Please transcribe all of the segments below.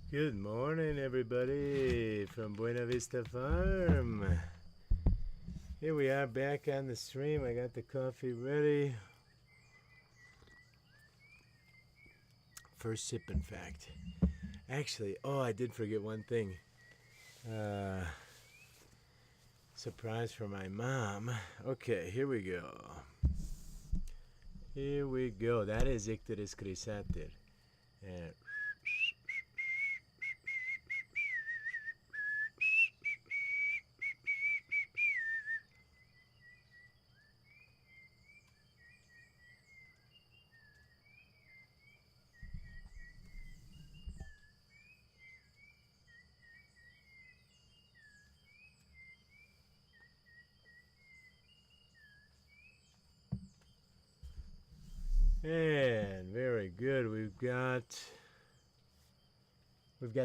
Good morning, everybody, from Buena Vista Farm. Here we are back on the stream. I got the coffee ready. First sip, in fact. Actually, I did forget one thing. Surprise for my mom. Okay, here we go. Here we go. That is icterus chrysater. And very good. We've got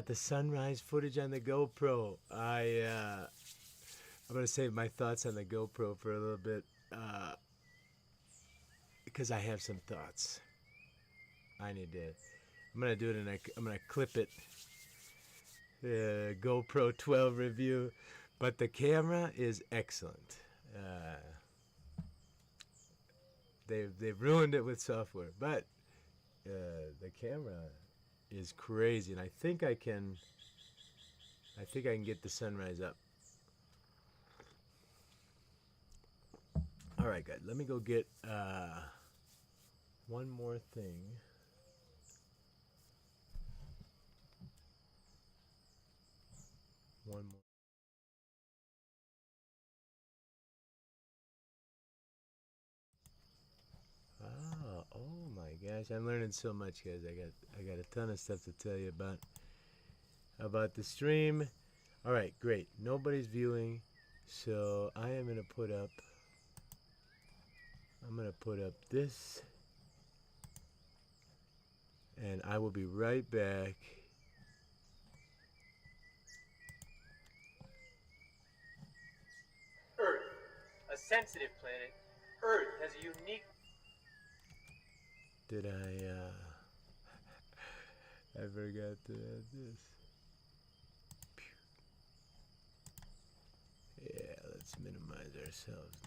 the sunrise footage on the GoPro. I'm gonna save my thoughts on the GoPro for a little bit because I have some thoughts. I'm gonna do it and I'm gonna clip it. The GoPro 12 review, but the camera is excellent. They've ruined it with software, but the camera is crazy, and I think I can get the sunrise up. All right, good. Let me go get one more thing. One more. Oh my gosh, I'm learning so much, guys. I got a ton of stuff to tell you about the stream. All right, great. Nobody's viewing, so I am gonna put up this, and I will be right back. Earth, a sensitive planet. Earth has a unique... Did I forgot to add this. Yeah, let's minimize ourselves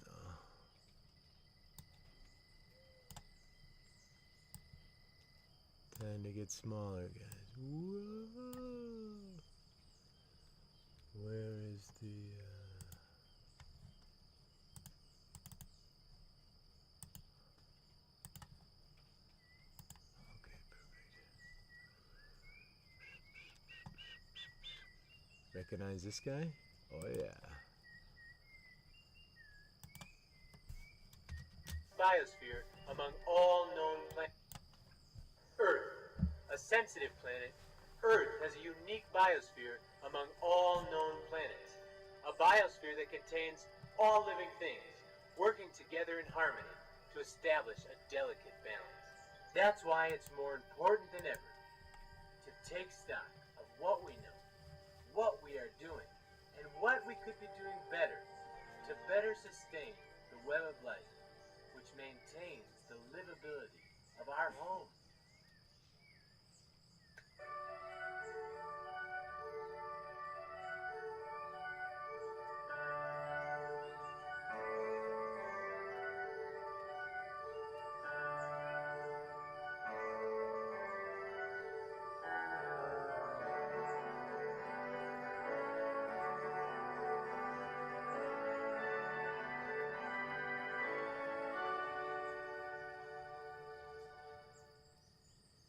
now. Time to get smaller, guys. Whoa! Where is the... Okay, perfect. Recognize this guy? Oh, yeah. biosphere among all known planets. Earth, a sensitive planet. Earth has a unique biosphere among all known planets. A biosphere that contains all living things working together in harmony to establish a delicate balance. That's why it's more important than ever to take stock of what we know, what we are doing, and what we could be doing better to better sustain the web of life which maintains the livability of our home.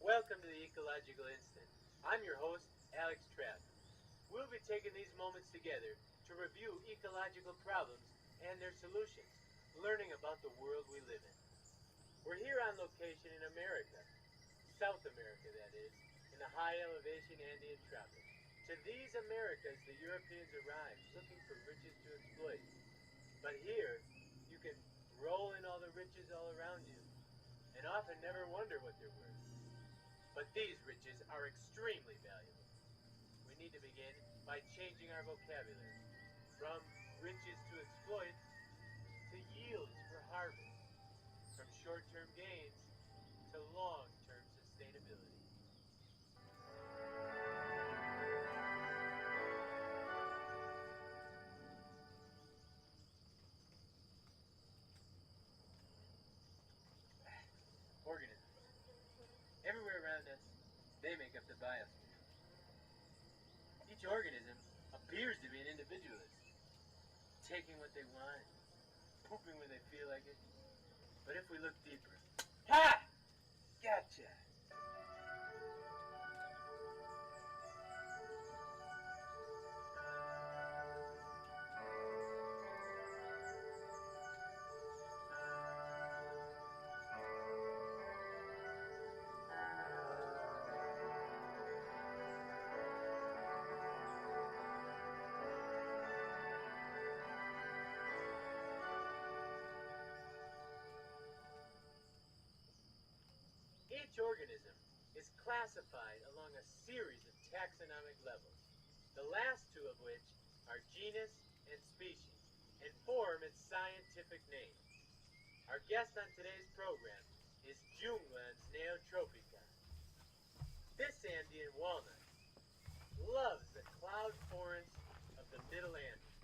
Welcome to the Ecological Instant. I'm your host, Alex Trapp. We'll be taking these moments together to review ecological problems and their solutions, learning about the world we live in. We're here on location in America, South America that is, in the high elevation Andean tropics. To these Americas, the Europeans arrived looking for riches to exploit. But here, you can roll in all the riches all around you, and often never wonder what they're worth. But these riches are extremely valuable. We need to begin by changing our vocabulary from riches to exploit to yields for harvest, from short-term gains to long-term sustainability. They make up the biosphere. Each organism appears to be an individualist, taking what they want, pooping when they feel like it. But if we look deeper, ha! Gotcha! Each organism is classified along a series of taxonomic levels, the last two of which are genus and species, and form its scientific name. Our guest on today's program is Jungland's Neotropica. This Andean walnut loves the cloud forests of the Middle Andes.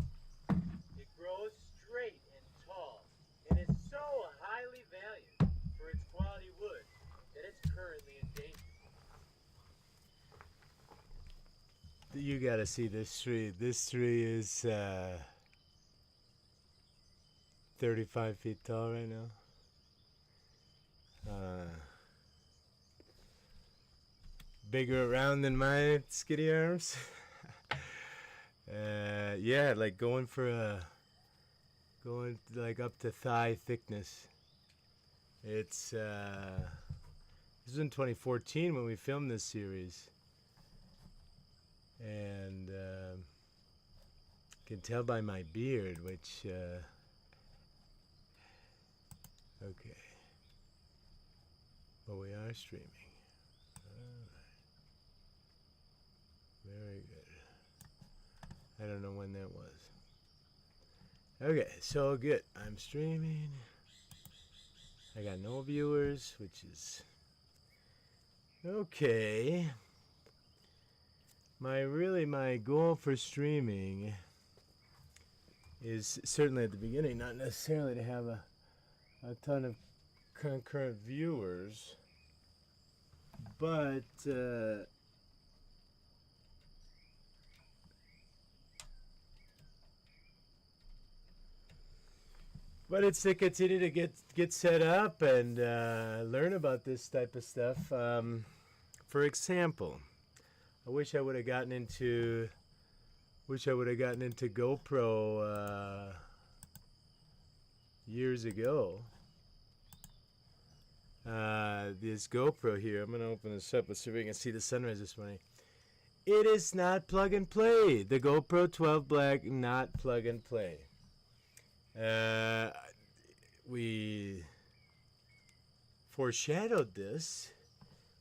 It grows straight and tall, and is so highly valued for its quality wood that it's currently endangered. You gotta see this tree. This tree is 35 feet tall right now. Bigger around than my skinny arms. Yeah, like going like up to thigh thickness. It's this was in 2014 when we filmed this series, and can tell by my beard, which okay, but we are streaming. All right. Very good. I don't know when that was. Okay, so good. I'm streaming. I got no viewers, which is okay. My goal for streaming is certainly at the beginning not necessarily to have a ton of concurrent viewers, but it's to continue to get set up and learn about this type of stuff. For example, I wish I would have gotten into GoPro years ago. This GoPro here, I'm gonna open this up. Let's see if we can see the sunrise this morning. It is not plug and play. The GoPro 12 Black, not plug and play. We foreshadowed this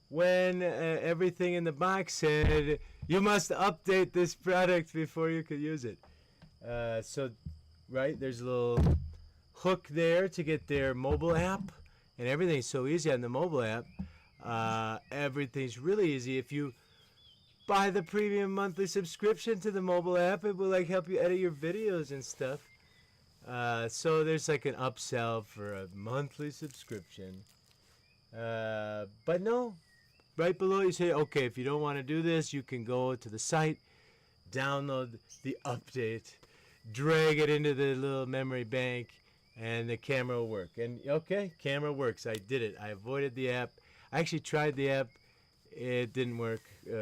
when everything in the box said you must update this product before you could use it. So, right, there's a little hook there to get their mobile app, and everything's so easy on the mobile app. Everything's really easy. If you buy the premium monthly subscription to the mobile app, it will like help you edit your videos and stuff. So there's like an upsell for a monthly subscription. But no, right below you say, okay, if you don't want to do this, you can go to the site, download the update, drag it into the little memory bank, and the camera will work. And okay, camera works. I did it. I avoided the app. I actually tried the app. It didn't work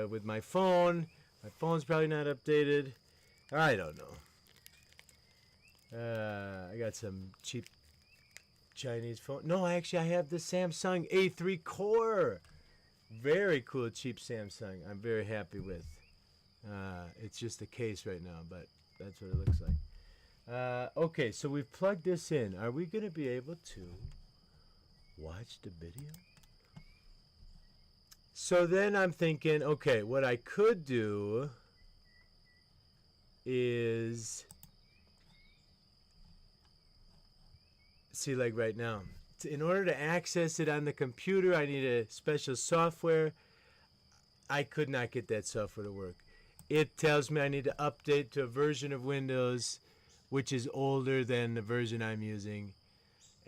with my phone. My phone's probably not updated. I don't know. I got some cheap Chinese phone. No, actually, I have the Samsung A3 Core. Very cool, cheap Samsung. I'm very happy with. It's just a case right now, but that's what it looks like. Okay, so we've plugged this in. Are we going to be able to watch the video? So then I'm thinking, okay, what I could do is, see, like right now, in order to access it on the computer, I need a special software. I could not get that software to work. It tells me I need to update to a version of Windows which is older than the version I'm using.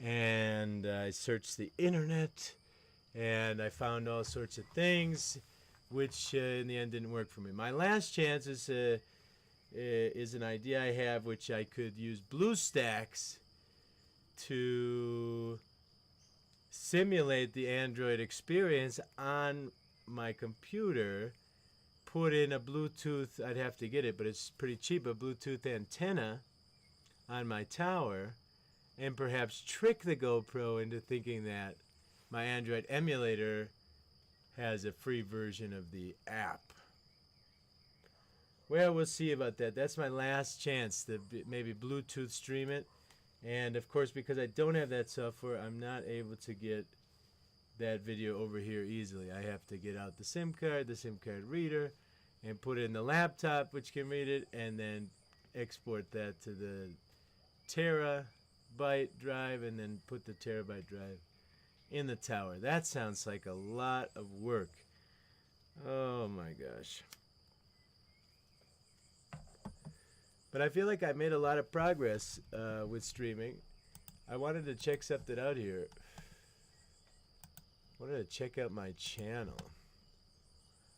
And I searched the internet, and I found all sorts of things. which in the end didn't work for me. My last chance is an idea I have, which I could use BlueStacks to simulate the Android experience on my computer, put in a Bluetooth, I'd have to get it, but it's pretty cheap, a Bluetooth antenna on my tower, and perhaps trick the GoPro into thinking that my Android emulator has a free version of the app. Well, we'll see about that. That's my last chance to maybe Bluetooth stream it. And of course, because I don't have that software, I'm not able to get that video over here easily. I have to get out the SIM card reader, and put it in the laptop, which can read it, and then export that to the terabyte drive, and then put the terabyte drive in the tower. That sounds like a lot of work. Oh my gosh. But I feel like I made a lot of progress with streaming. I wanted to check something out here. I wanted to check out my channel.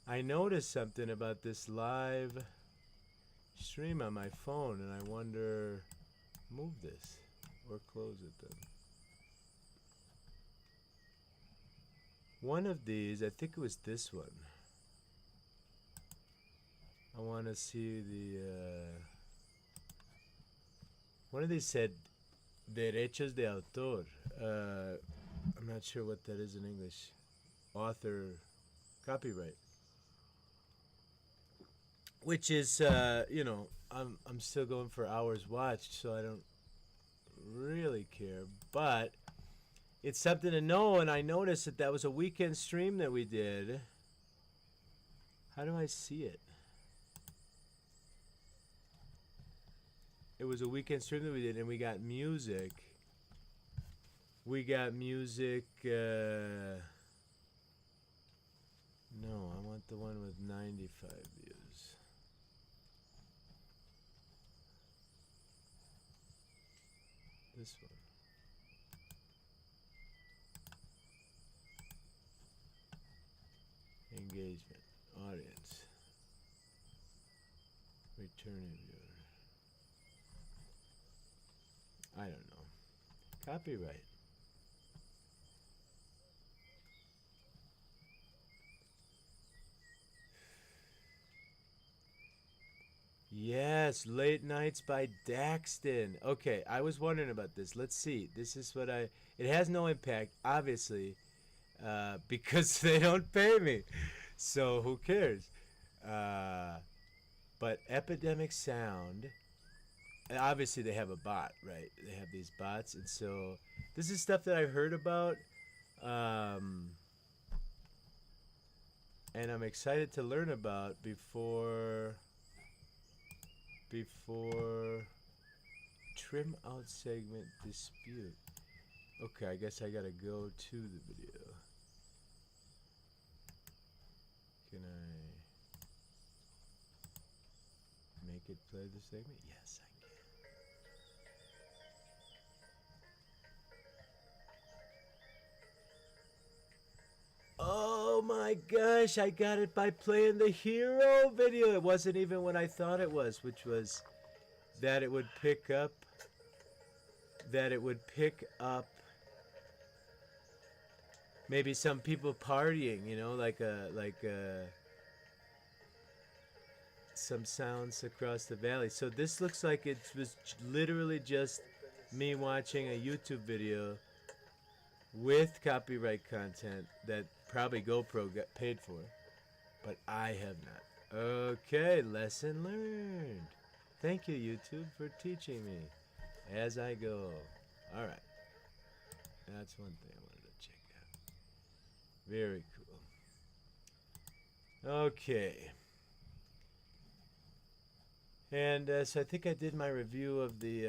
I noticed something about this live stream on my phone, and I wonder, move this or close it then. One of these, I think it was this one. I want to see the one of these said derechos de autor. I'm not sure what that is in English. Author copyright. Which is, you know, I'm still going for hours watched, so I don't really care. But it's something to know, and I noticed that was a weekend stream that we did. How do I see it? It was a weekend stream that we did, and we got music. We got music. No, I want the one with 95 views. This one. Engagement, audience, returning viewer. I don't know. Copyright. Yes, Late Nights by Daxton. Okay, I was wondering about this. Let's see. This is what it has no impact, obviously, because they don't pay me. So who cares? But Epidemic Sound, obviously they have a bot, right? They have these bots, and so this is stuff that I've heard about, and I'm excited to learn about before trim out segment dispute. Okay, I guess I gotta go to the video. Can I make it play the segment? Yes, I can. Oh my gosh, I got it by playing the hero video. It wasn't even what I thought it was, which was that it would pick up maybe some people partying, you know, like some sounds across the valley. So this looks like it was literally just me watching a YouTube video with copyright content that probably GoPro got paid for, but I have not. Okay, lesson learned. Thank you, YouTube, for teaching me as I go. All right, that's one thing I wanted to check out. Very cool. Okay. And so I think I did my review of the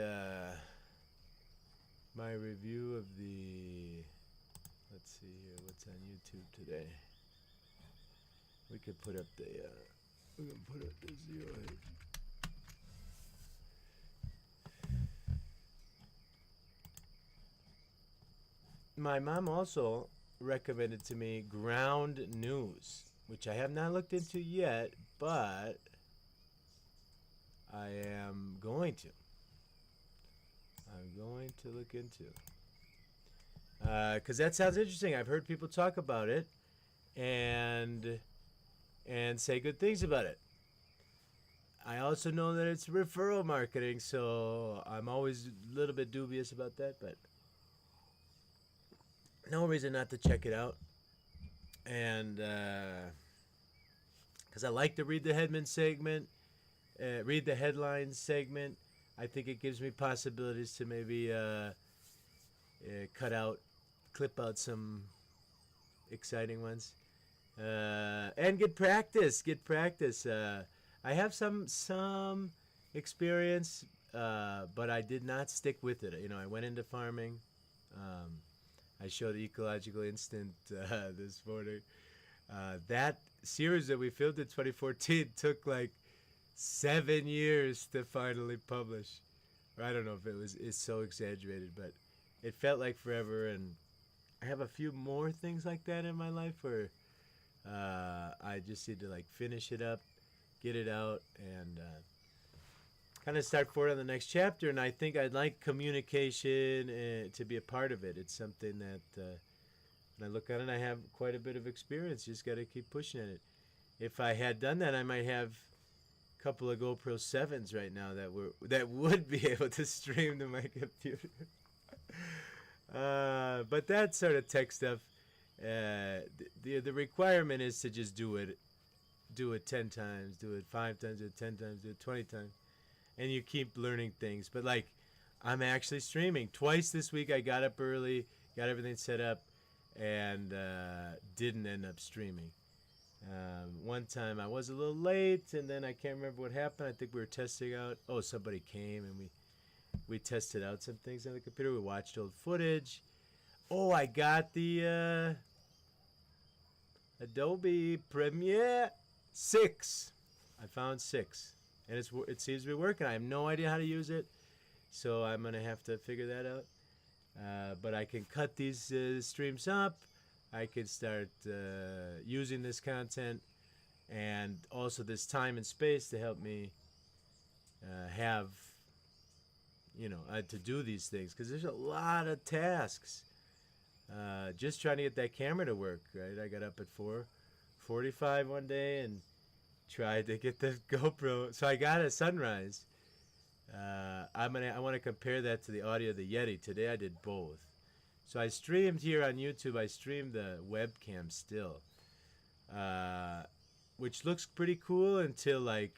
let's see here, what's on YouTube today. We could put up the we can put up the 08. My mom also recommended to me Ground News. which I have not looked into yet, but I am going to. I'm going to look into. Because that sounds interesting. I've heard people talk about it and say good things about it. I also know that it's referral marketing, so I'm always a little bit dubious about that, but no reason not to check it out. And because I like to read the headline segment, read the headlines segment. I think it gives me possibilities to maybe clip out some exciting ones, and get practice. I have some experience, but I did not stick with it. You know, I went into farming. I showed the ecological instinct this morning. That series that we filmed in 2014 took like 7 years to finally publish. Or I don't know if it's so exaggerated, but it felt like forever. And I have a few more things like that in my life where I just need to like finish it up, get it out, and kind of start forward on the next chapter. And I think I'd like communication to be a part of it. It's something that when I look at it, I have quite a bit of experience. Just got to keep pushing at it. If I had done that, I might have a couple of GoPro 7s right now that would be able to stream to my computer. But that sort of tech stuff, the requirement is to just do it 10 times, do it 5 times, do it 10 times, do it 20 times, and you keep learning things. But like, I'm actually streaming twice this week. I got up early, got everything set up, and didn't end up streaming. One time I was a little late, and then I can't remember what happened. I think we were testing out. Oh, somebody came, and we tested out some things on the computer. We watched old footage. Oh, I got the Adobe Premiere 6. I found 6, and it seems to be working. I have no idea how to use it, so I'm gonna have to figure that out. But I can cut these streams up. I can start using this content, and also this time and space to help me have, to do these things, because there's a lot of tasks. Just trying to get that camera to work, right? I got up at 4:45 one day and tried to get the GoPro. So I got a sunrise. I want to compare that to the audio of the Yeti. Today I did both. So I streamed here on YouTube. I streamed the webcam still, which looks pretty cool until like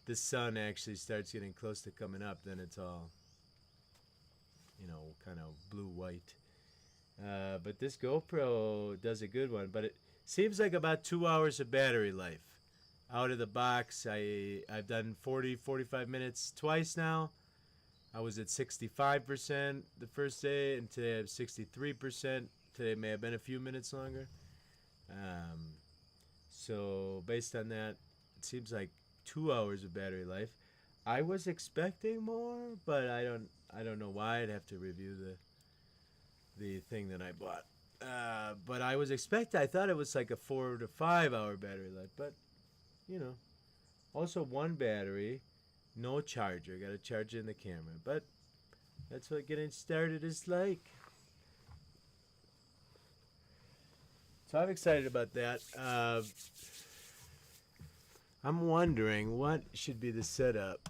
the sun actually starts getting close to coming up. Then it's all, kind of blue-white. But this GoPro does a good one. But it seems like about 2 hours of battery life. Out of the box, I've done 45 minutes twice now. I was at 65% the first day, and today I have 63%. Today may have been a few minutes longer. So based on that, it seems like 2 hours of battery life. I was expecting more, but I don't know why. I'd have to review the thing that I bought. But I thought it was like a 4 to 5 hour battery life, but also one battery, no charger. Got to charge it in the camera, but that's what getting started is like. So I'm excited about that. I'm wondering what should be the setup.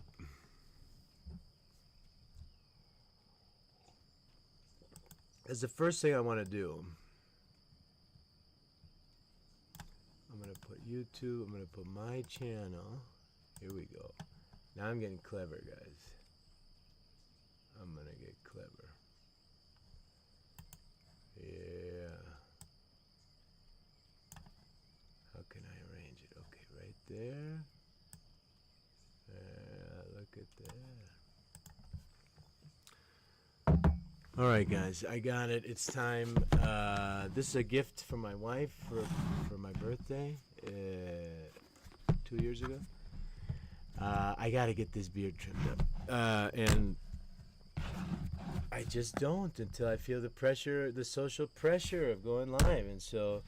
As the first thing I want to do, I'm going to put YouTube, I'm going to put my channel. Here we go. Now I'm getting clever, guys. I'm going to get clever. Yeah. How can I arrange it? Okay, right there. Look at that. All right, guys, I got it. It's time. This is a gift from my wife for my birthday 2 years ago. I got to get this beard trimmed up. And I just don't until I feel the pressure, the social pressure of going live. And so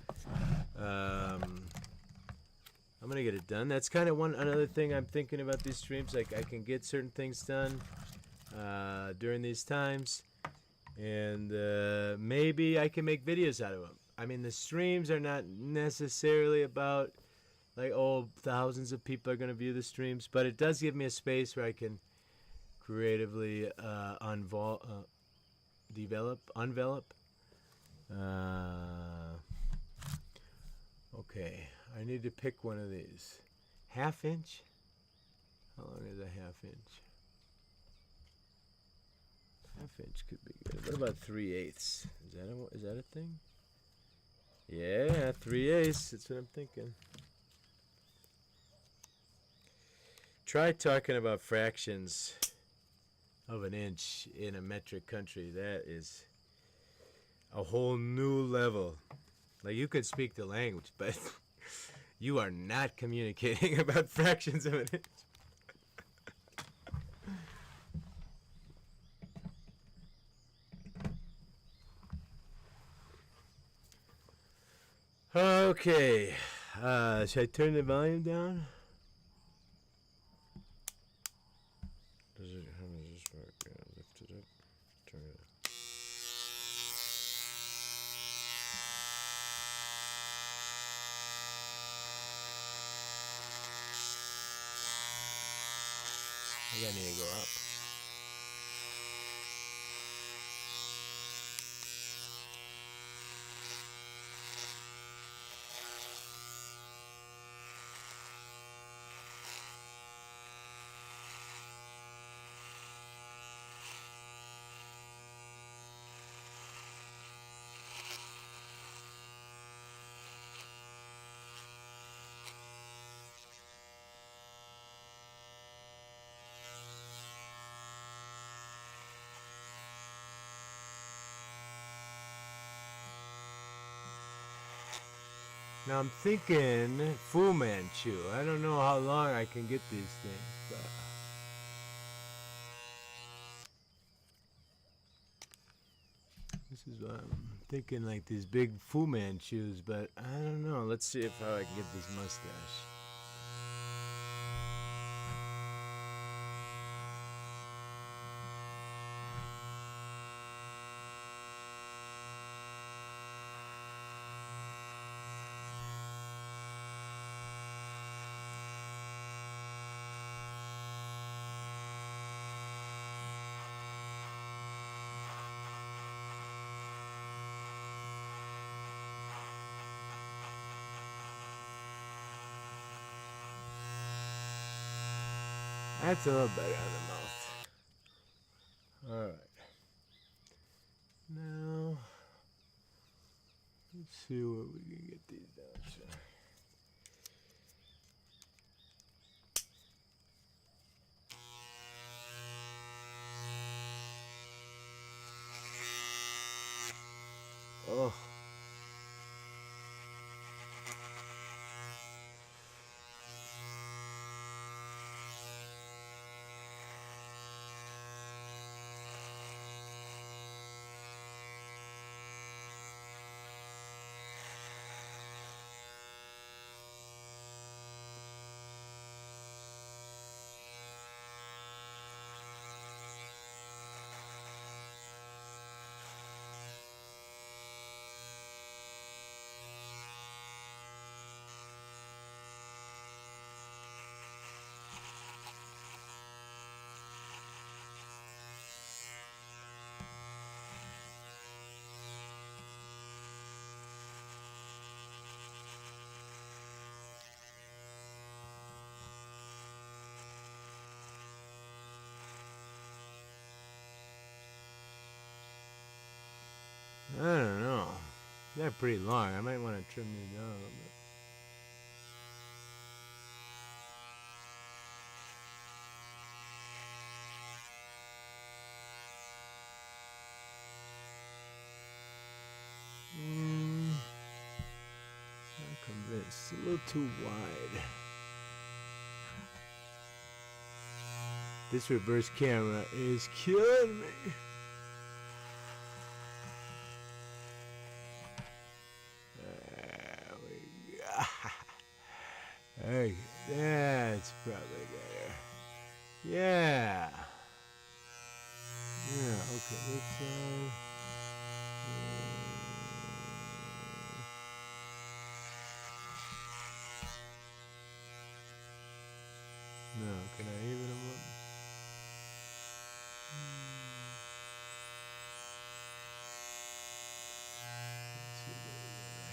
get it done. That's kind of another thing I'm thinking about these streams. Like I can get certain things done during these times, and maybe I can make videos out of them. I mean, the streams are not necessarily about like, oh, thousands of people are going to view the streams, but it does give me a space where I can creatively envelop. Okay, I need to pick one of these. Half inch? How long is a half inch? Half inch could be good. What about 3/8? Is that a thing? Yeah, 3/8. That's what I'm thinking. Try talking about fractions of an inch in a metric country. That is a whole new level. Like, you could speak the language, but you are not communicating about fractions of an inch. Okay, should I turn the volume down? How does this work? Lift it up, turn it up. I gotta need to go up. Now I'm thinking Fu Manchu. I don't know how long I can get these things, but this is what I'm thinking, like these big Fu Manchus, but I don't know. Let's see how I can get this mustache. That's a little better on the mouth. Alright. Now, let's see where we can get these down. Oh. I don't know. They're pretty long. I might want to trim these down a little bit. I'm convinced. A little too wide. This reverse camera is killing me. Hey, that's probably better. Yeah. Yeah, okay, let's no, can I even them up? Let's see what we got.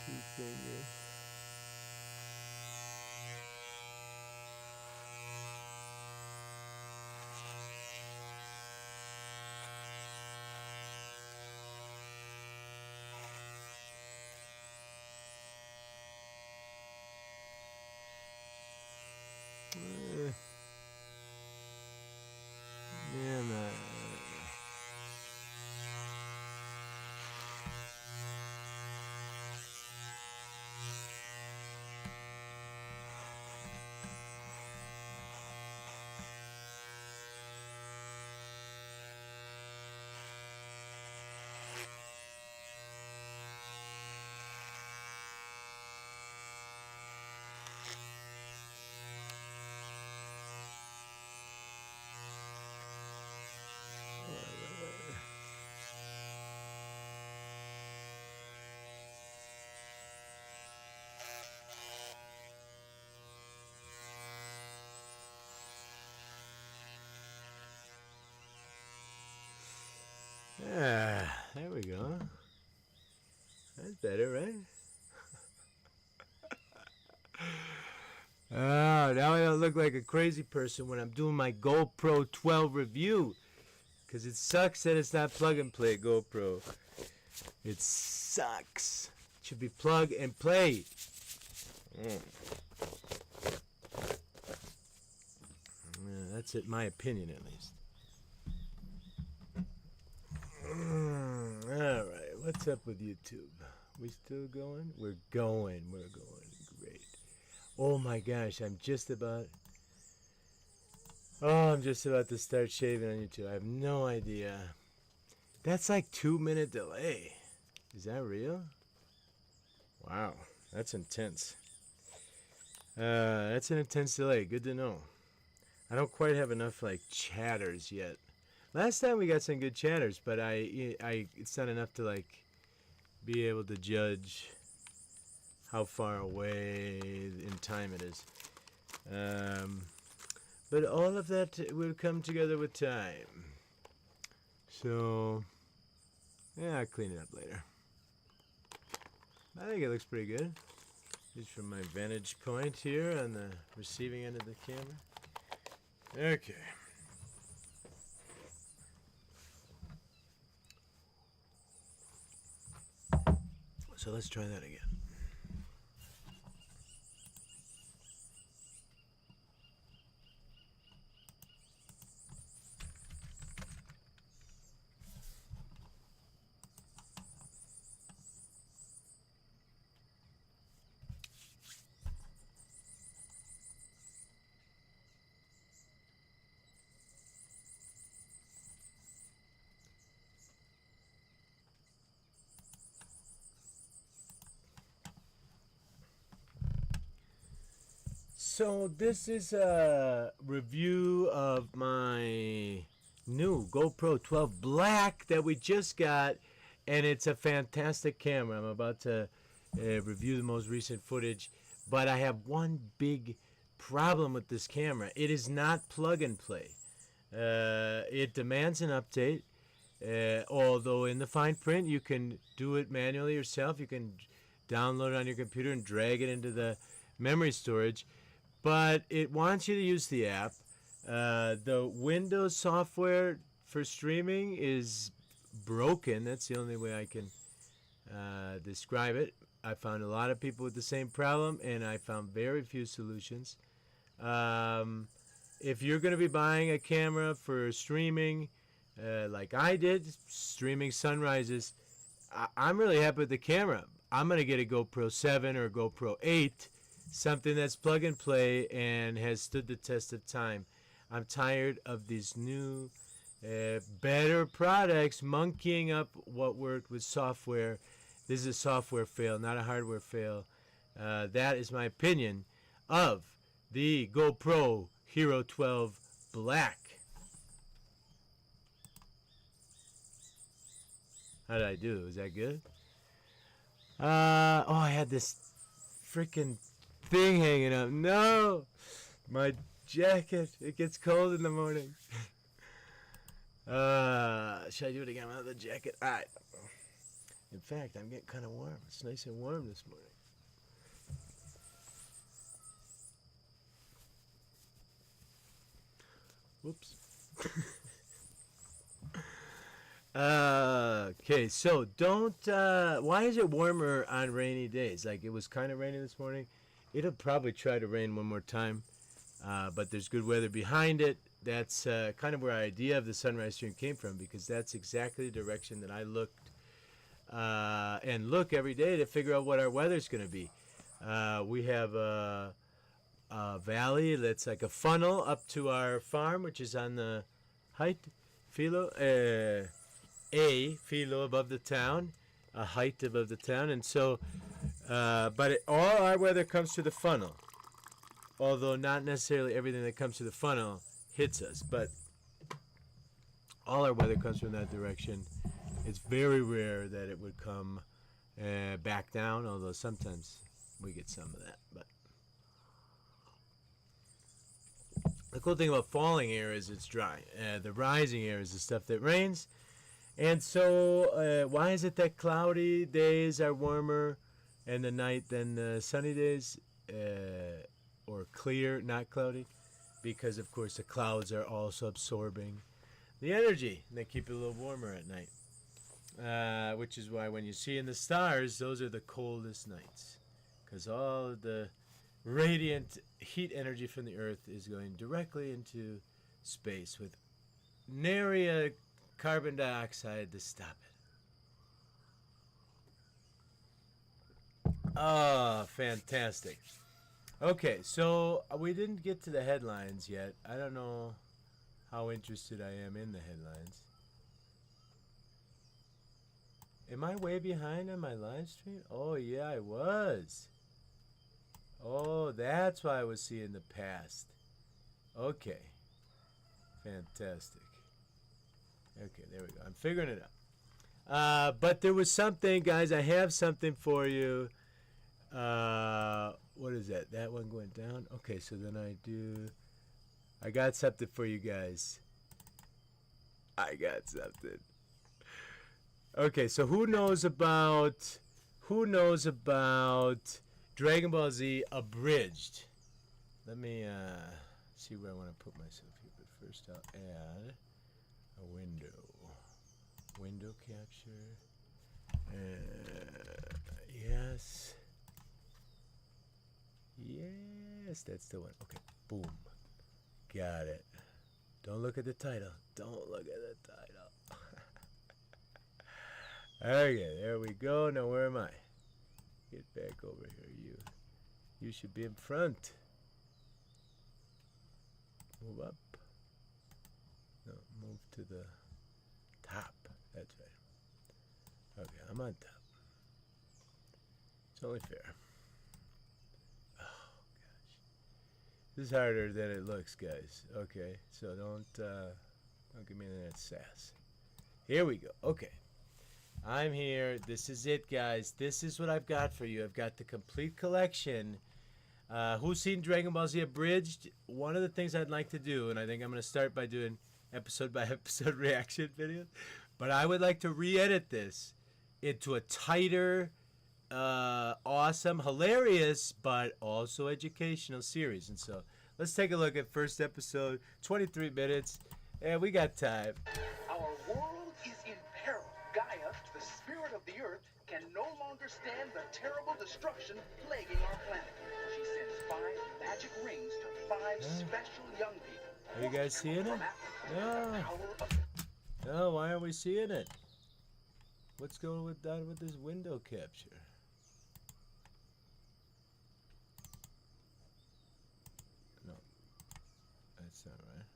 2 fingers. Yeah, man. Ah, there we go. That's better, right? Oh, now I don't look like a crazy person when I'm doing my GoPro 12 review. Because it sucks that it's not plug and play GoPro. It sucks. It should be plug and play. Yeah, that's it, my opinion at least. Alright, what's up with YouTube? We still going? We're going. Great. Oh my gosh, I'm just about to start shaving on YouTube. I have no idea. That's like 2-minute delay. Is that real? Wow, that's intense. That's an intense delay. Good to know. I don't quite have enough like chatters yet. Last time we got some good chatters, but it's not enough to like be able to judge how far away in time it is. But all of that will come together with time. So, yeah, I'll clean it up later. I think it looks pretty good. Just from my vantage point here on the receiving end of the camera. Okay. So let's try that again. So this is a review of my new GoPro 12 Black that we just got, and it's a fantastic camera. I'm about to review the most recent footage, but I have one big problem with this camera. It is not plug and play. It demands an update, although in the fine print you can do it manually yourself. You can download it on your computer and drag it into the memory storage. But it wants you to use the app. The Windows software for streaming is broken. That's the only way I can describe it. I found a lot of people with the same problem, and I found very few solutions. If you're going to be buying a camera for streaming, like I did, streaming sunrises, I'm really happy with the camera. I'm going to get a GoPro 7 or a GoPro 8. Something that's plug and play and has stood the test of time. I'm tired of these new, better products monkeying up what worked with software. This is a software fail, not a hardware fail. That is my opinion of the GoPro Hero 12 Black. How did I do? Was that good? Oh, I had this freaking thing hanging up. No! My jacket. It gets cold in the morning. Should I do it again without the jacket? Alright. In fact, I'm getting kind of warm. It's nice and warm this morning. Whoops. Okay, so don't, why is it warmer on rainy days? Like, it was kind of rainy this morning. It'll probably try to rain one more time, but there's good weather behind it. That's kind of where our idea of the sunrise stream came from, because that's exactly the direction that I looked and look every day to figure out what our weather's going to be. We have a valley that's like a funnel up to our farm, which is on the height, filo above the town, a height above the town, and so, but all our weather comes through the funnel, although not necessarily everything that comes through the funnel hits us, but all our weather comes from that direction. It's very rare that it would come back down, although sometimes we get some of that. But the cool thing about falling air is it's dry. The rising air is the stuff that rains. And so why is it that cloudy days are warmer in the night than the sunny days, or clear, not cloudy? Because, of course, the clouds are also absorbing the energy, and they keep it a little warmer at night. Which is why when you see in the stars, those are the coldest nights. Because all of the radiant heat energy from the Earth is going directly into space with nary a carbon dioxide to stop it. Oh, fantastic. Okay, so we didn't get to the headlines yet. I don't know how interested I am in the headlines. Am I way behind on my live stream? Oh, yeah, I was. Oh, that's why I was seeing the past. Okay. Fantastic. Okay, there we go. I'm figuring it out. But there was something, guys. I have something for you. What is that? That one went down? Okay, so then I got something for you guys. I got something. Okay, so who knows about Dragon Ball Z Abridged? Let me see where I want to put myself here. But first I'll add a window capture. Yes, that's the one. Okay, boom, got it. Don't look at the title. Don't look at the title. Okay, there we go. Now where am I? Get back over here. You should be in front. Move up. No, move to the top. That's right. Okay, I'm on top. It's only fair. Oh gosh, this is harder than it looks, guys. Okay, so don't give me that sass. Here we go. Okay. I'm here. This is it, guys. This is what I've got for you. I've got the complete collection. Who's seen Dragon Ball Z Abridged? One of the things I'd like to do, and I think I'm going to start by doing episode-by-episode reaction videos, but I would like to re-edit this into a tighter, awesome, hilarious, but also educational series. And so let's take a look at first episode, 23 minutes, and we got time. Our world is in peril. Gaia, the spirit of the earth, can no longer stand the terrible destruction plaguing our planet. She sends 5 magic rings to 5 special young people. Are you guys seeing it? No, why aren't we seeing it? What's going on with this window capture? No, that's not right.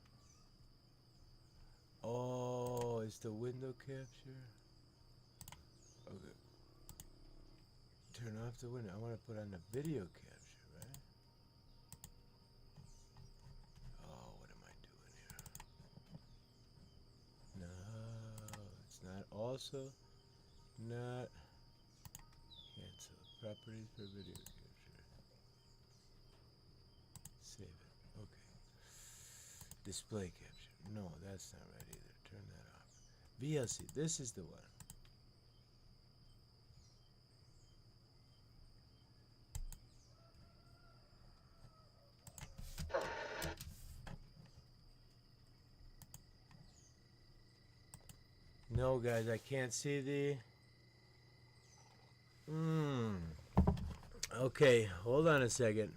Oh, it's the window capture. Okay. off the window. I want to put on the video capture, right? Oh, what am I doing here? No, it's not also not cancel properties for video capture. Save it. Okay. Display capture. No, that's not right either. Turn that off. VLC. This is the one. No, guys, I can't see the... Okay, hold on a second.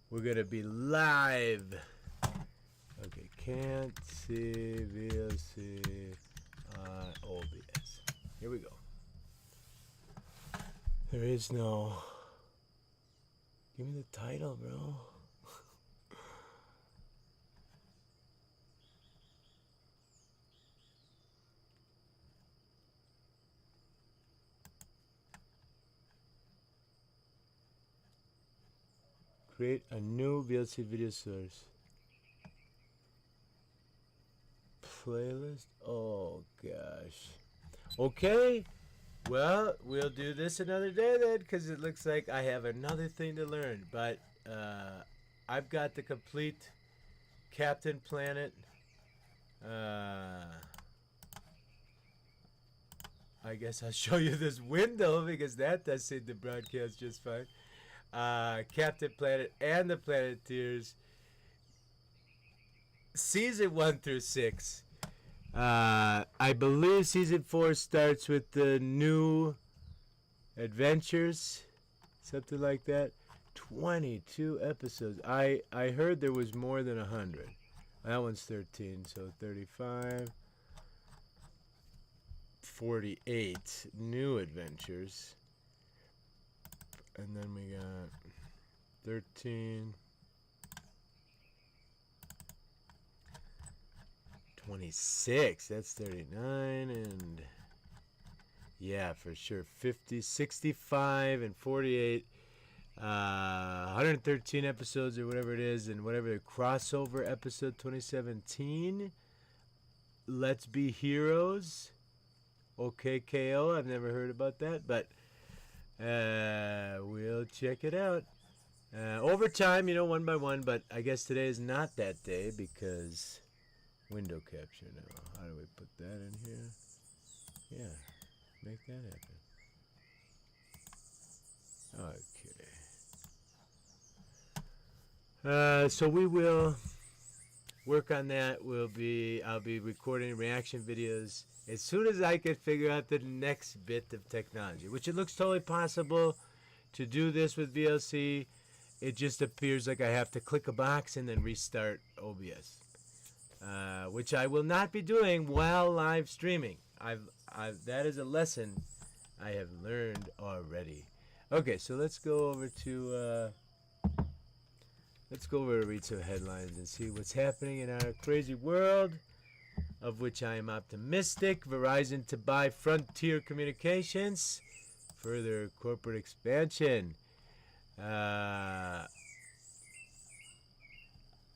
We're going to be live. Okay, can't see VLC on OBS. Here we go. There is no... Give me the title, bro. Create a new VLC video source. Playlist? Oh, gosh. Okay. Well, we'll do this another day then, because it looks like I have another thing to learn. But I've got the complete Captain Planet. I guess I'll show you this window, because that does seem to broadcast just fine. Captain Planet and the Planeteers, season 1 through 6. I believe season 4 starts with the new adventures, something like that. 22 episodes. I heard there was more than 100. That one's 13, so 35, 48 new adventures. And then we got 13, 26, that's 39, and yeah, for sure, 50, 65, and 48, 113 episodes or whatever it is, and whatever the crossover episode 2017, Let's Be Heroes, OKKO, I've never heard about that, but we'll check it out. Over time, you know, one by one, but I guess today is not that day because window capture now. How do we put that in here? Yeah, make that happen. Okay. So we will work on that. I'll be recording reaction videos as soon as I can figure out the next bit of technology, which it looks totally possible to do this with VLC. It just appears like I have to click a box and then restart OBS, which I will not be doing while live streaming. That is a lesson I have learned already. Okay, so let's go over to read some headlines and see what's happening in our crazy world, of which I am optimistic. Verizon to buy Frontier Communications. Further corporate expansion.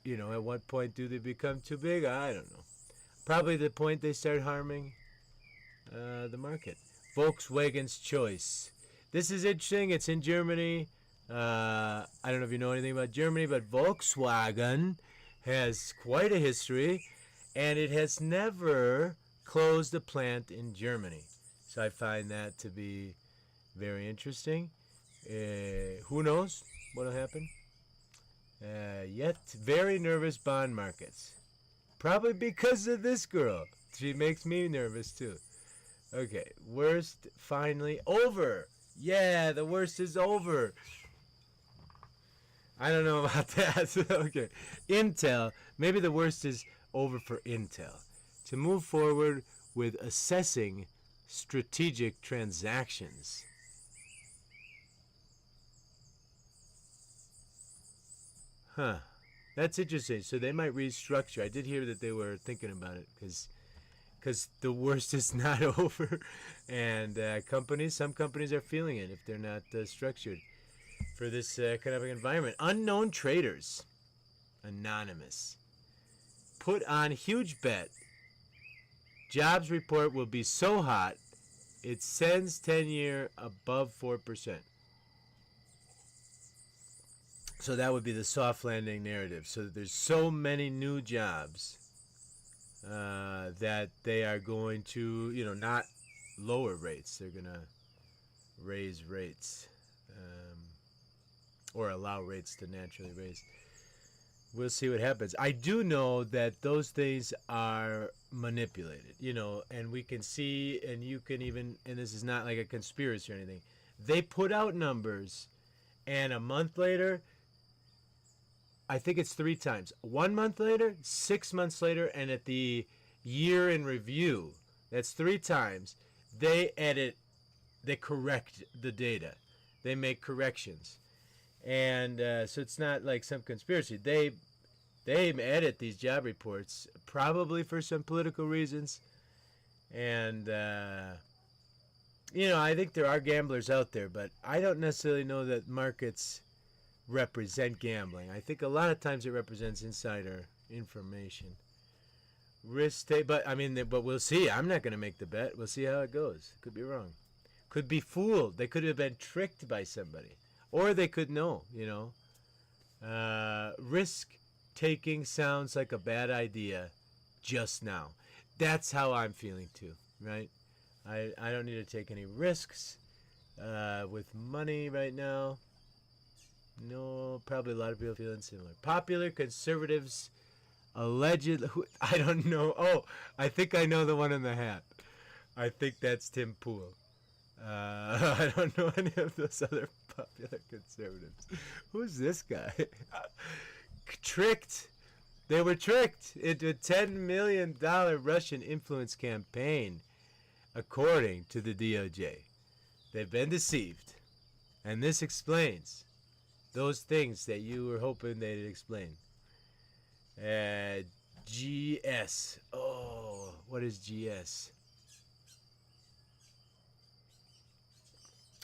You know, at what point do they become too big? I don't know. Probably the point they start harming the market. Volkswagen's choice. This is interesting. It's in Germany. I don't know if you know anything about Germany, but Volkswagen has quite a history, and it has never closed a plant in Germany. So I find that to be very interesting. Who knows what will happen? Yet very nervous bond markets. Probably because of this girl. She makes me nervous too. Okay, worst finally over. Yeah, the worst is over. I don't know about that. Okay. Intel, maybe the worst is over for Intel. To move forward with assessing strategic transactions. Huh. That's interesting. So they might restructure. I did hear that they were thinking about it because because the worst is not over, and some companies are feeling it if they're not structured for this economic environment. Unknown traders, anonymous, put on huge bet. Jobs report will be so hot it sends 10-year above 4%. So that would be the soft landing narrative. So there's so many new jobs that they are going to, not lower rates. They're going to raise rates or allow rates to naturally raise. We'll see what happens. I do know that those things are manipulated, and we can see, and you can even, and this is not like a conspiracy or anything, they put out numbers, and a month later, I think it's 3 times. 1 month later, 6 months later, and at the year in review, that's 3 times, they correct the data. They make corrections. And so it's not like some conspiracy. They edit these job reports, probably for some political reasons. And, I think there are gamblers out there, but I don't necessarily know that markets represent gambling. I think a lot of times it represents insider information. Risk take, but we'll see. I'm not going to make the bet. We'll see how it goes. Could be wrong. Could be fooled. They could have been tricked by somebody. Or they could know, risk taking sounds like a bad idea just now. That's how I'm feeling too, right? I don't need to take any risks with money right now. No, probably a lot of people feeling similar. Popular conservatives allegedly, I don't know. Oh, I think I know the one in the hat. I think that's Tim Pool. I don't know any of those other popular conservatives. Who's this guy? Tricked. They were tricked into a $10 million Russian influence campaign, according to the DOJ. They've been deceived. And this explains those things that you were hoping they'd explain. GS. Oh, what is GS?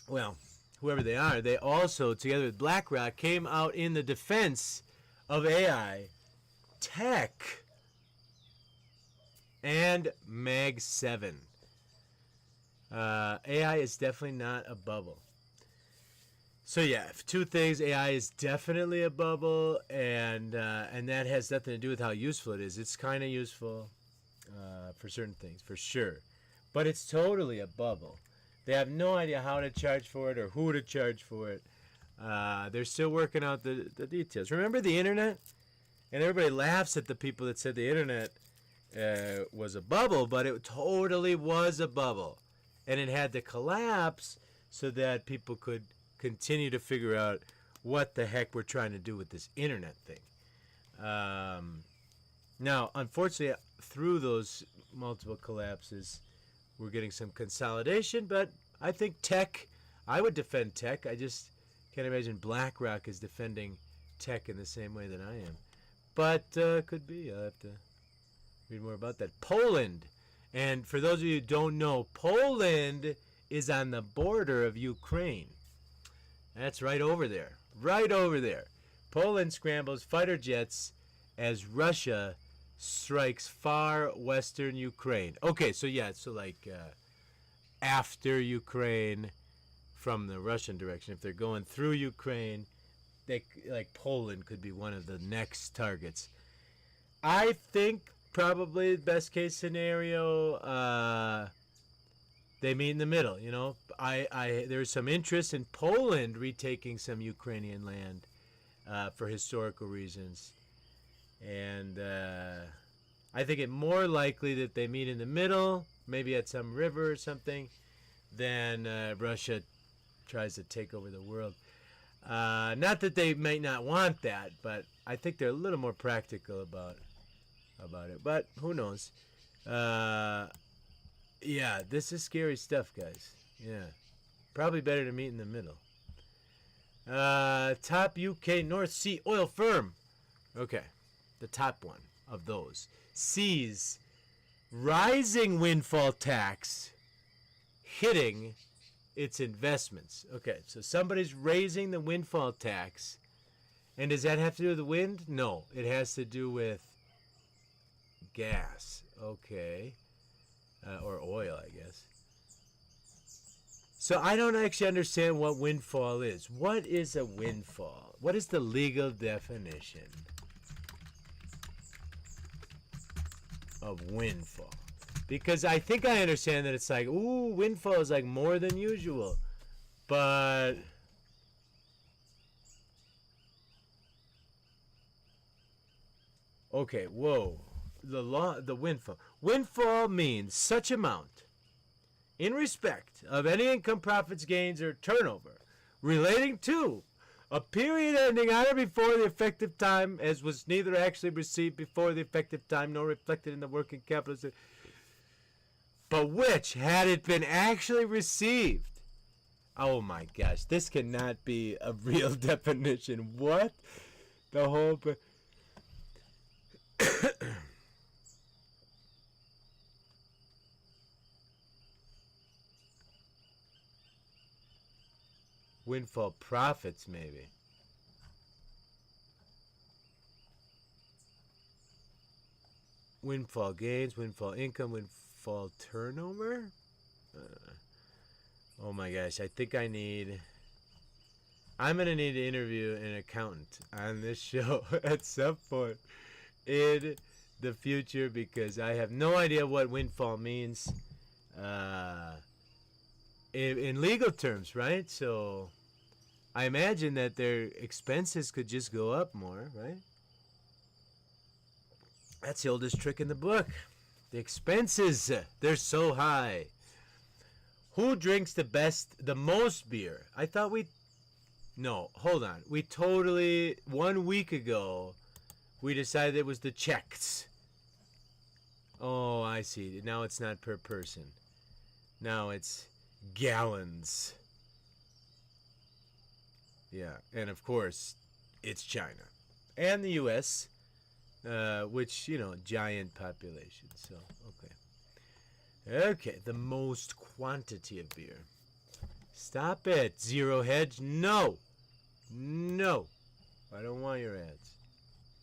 Well, whoever they are, they also, together with BlackRock, came out in the defense of AI, tech, and Mag 7. AI is definitely not a bubble. So yeah, 2 things. AI is definitely a bubble, and that has nothing to do with how useful it is. It's kind of useful for certain things, for sure. But it's totally a bubble. They have no idea how to charge for it or who to charge for it. They're still working out the details. Remember the internet? And everybody laughs at the people that said the internet was a bubble, but it totally was a bubble. And it had to collapse so that people could continue to figure out what the heck we're trying to do with this internet thing. Now, unfortunately, through those multiple collapses, we're getting some consolidation, but I think tech, I would defend tech. I just can't imagine BlackRock is defending tech in the same way that I am. But could be. I'll have to read more about that. Poland. And for those of you who don't know, Poland is on the border of Ukraine. That's right over there. Right over there. Poland scrambles fighter jets as Russia strikes far western Ukraine. Okay, so yeah, so like after Ukraine from the Russian direction. If they're going through Ukraine, they, like Poland could be one of the next targets. I think probably the best case scenario, they meet in the middle. You know, there's some interest in Poland retaking some Ukrainian land for historical reasons. And I think it more likely that they meet in the middle, maybe at some river or something, than Russia tries to take over the world. Not that they might not want that, but I think they're a little more practical about it. But who knows? Yeah, this is scary stuff, guys. Yeah, probably better to meet in the middle. Top UK North Sea oil firm. Okay, the top one of those sees rising windfall tax hitting its investments. Okay, so somebody's raising the windfall tax. And does that have to do with the wind? No, it has to do with gas. Okay. Or oil, I guess. So I don't actually understand what windfall is. What is a windfall? What is the legal definition of windfall? Because I think I understand that it's like, ooh, windfall is like more than usual. But okay, whoa. The windfall. Windfall means such amount in respect of any income, profits, gains, or turnover relating to a period ending on or before the effective time, as was neither actually received before the effective time nor reflected in the working capital, but which, had it been actually received, oh my gosh, this cannot be a real definition. What? The whole... Windfall profits, maybe. Windfall gains, windfall income, windfall turnover? Oh my gosh, I think I'm going to need to interview an accountant on this show at some point in the future, because I have no idea what windfall means in legal terms, right? So I imagine that their expenses could just go up more, right? That's the oldest trick in the book. The expenses, they're so high. Who drinks the most beer? I thought no, hold on. We totally, 1 week ago, we decided it was the Czechs. Oh, I see. Now it's not per person. Now it's gallons. Yeah, and of course, it's China. And the U.S., which, giant population. So, okay. Okay, the most quantity of beer. Stop it, Zero Hedge. No. No. I don't want your ads.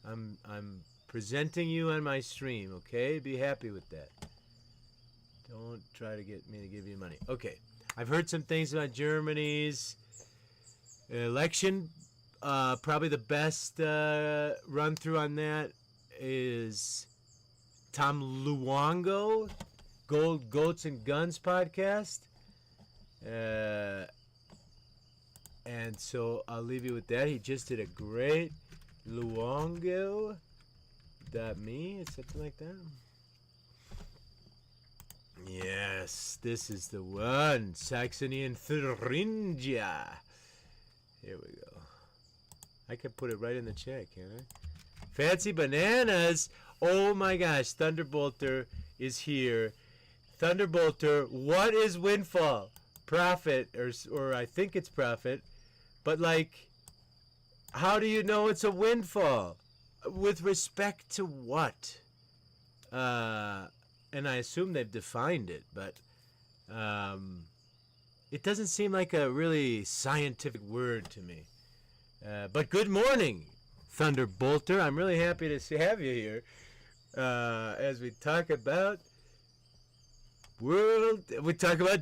I'm presenting you on my stream, okay? Be happy with that. Don't try to get me to give you money. Okay. I've heard some things about Germany's election. Probably the best run through on that is Tom Luongo, Gold, Goats, and Guns podcast. And so I'll leave you with that. He just did a great Luongo.me, something like that. Yes, this is the one. Saxony and Thuringia. Here we go. I can put it right in the chat, can't I? Fancy bananas. Oh my gosh, Thunderbolter is here. Thunderbolter, what is windfall? Profit, or I think it's profit. But like, how do you know it's a windfall? With respect to what? And I assume they've defined it, but it doesn't seem like a really scientific word to me. But good morning, Thunderbolter. I'm really happy to have you here as we talk about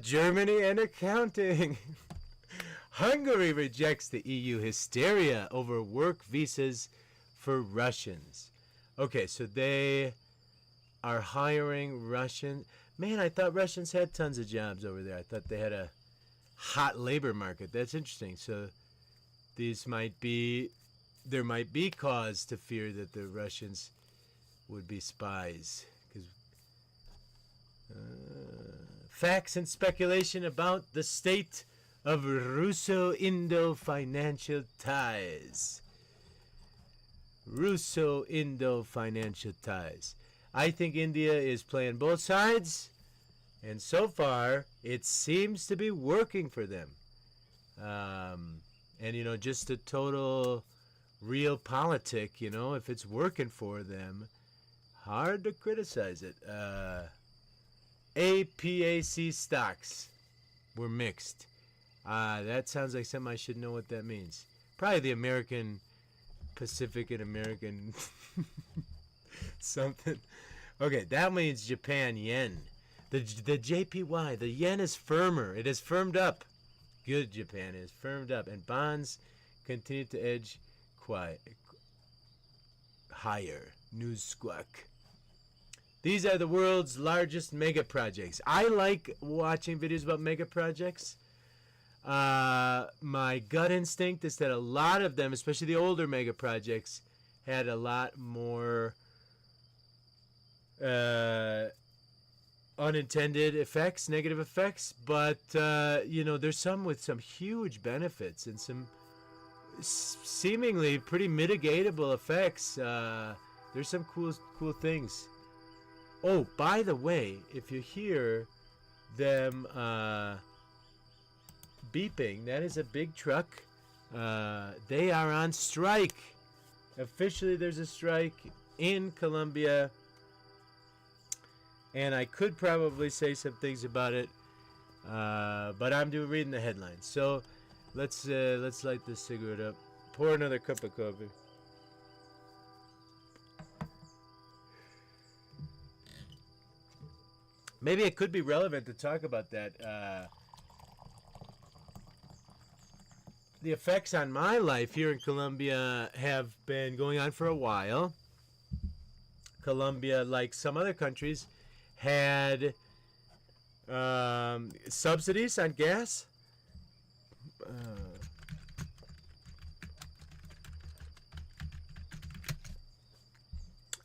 Germany and accounting. Hungary rejects the EU hysteria over work visas for Russians. Okay, so they are hiring Russian. Man, I thought Russians had tons of jobs over there. I thought they had a hot labor market. That's interesting. So there might be cause to fear that the Russians would be spies. Facts and speculation about the state of Russo-Indo financial ties. Russo-Indo financial ties. I think India is playing both sides, and so far it seems to be working for them. And just a total real politic, if it's working for them, hard to criticize it. APAC stocks were mixed. That sounds like something I should know what that means. Probably the American Pacific and American something. Okay, that means Japan yen. The JPY, the yen is firmer. It has firmed up. Good, Japan is firmed up, and bonds continue to edge higher. News squawk. These are the world's largest mega projects. I like watching videos about mega projects. My gut instinct is that a lot of them, especially the older mega projects, had a lot more unintended effects, negative effects, but there's some with some huge benefits and some seemingly pretty mitigatable effects. There's some cool things. Oh, by the way, if you hear them beeping, that is a big truck. They are on strike. Officially, there's a strike in Colombia, and I could probably say some things about it, but I'm reading the headlines. So let's light this cigarette up. Pour another cup of coffee. Maybe it could be relevant to talk about that. The effects on my life here in Colombia have been going on for a while. Colombia, like some other countries, had subsidies on gas.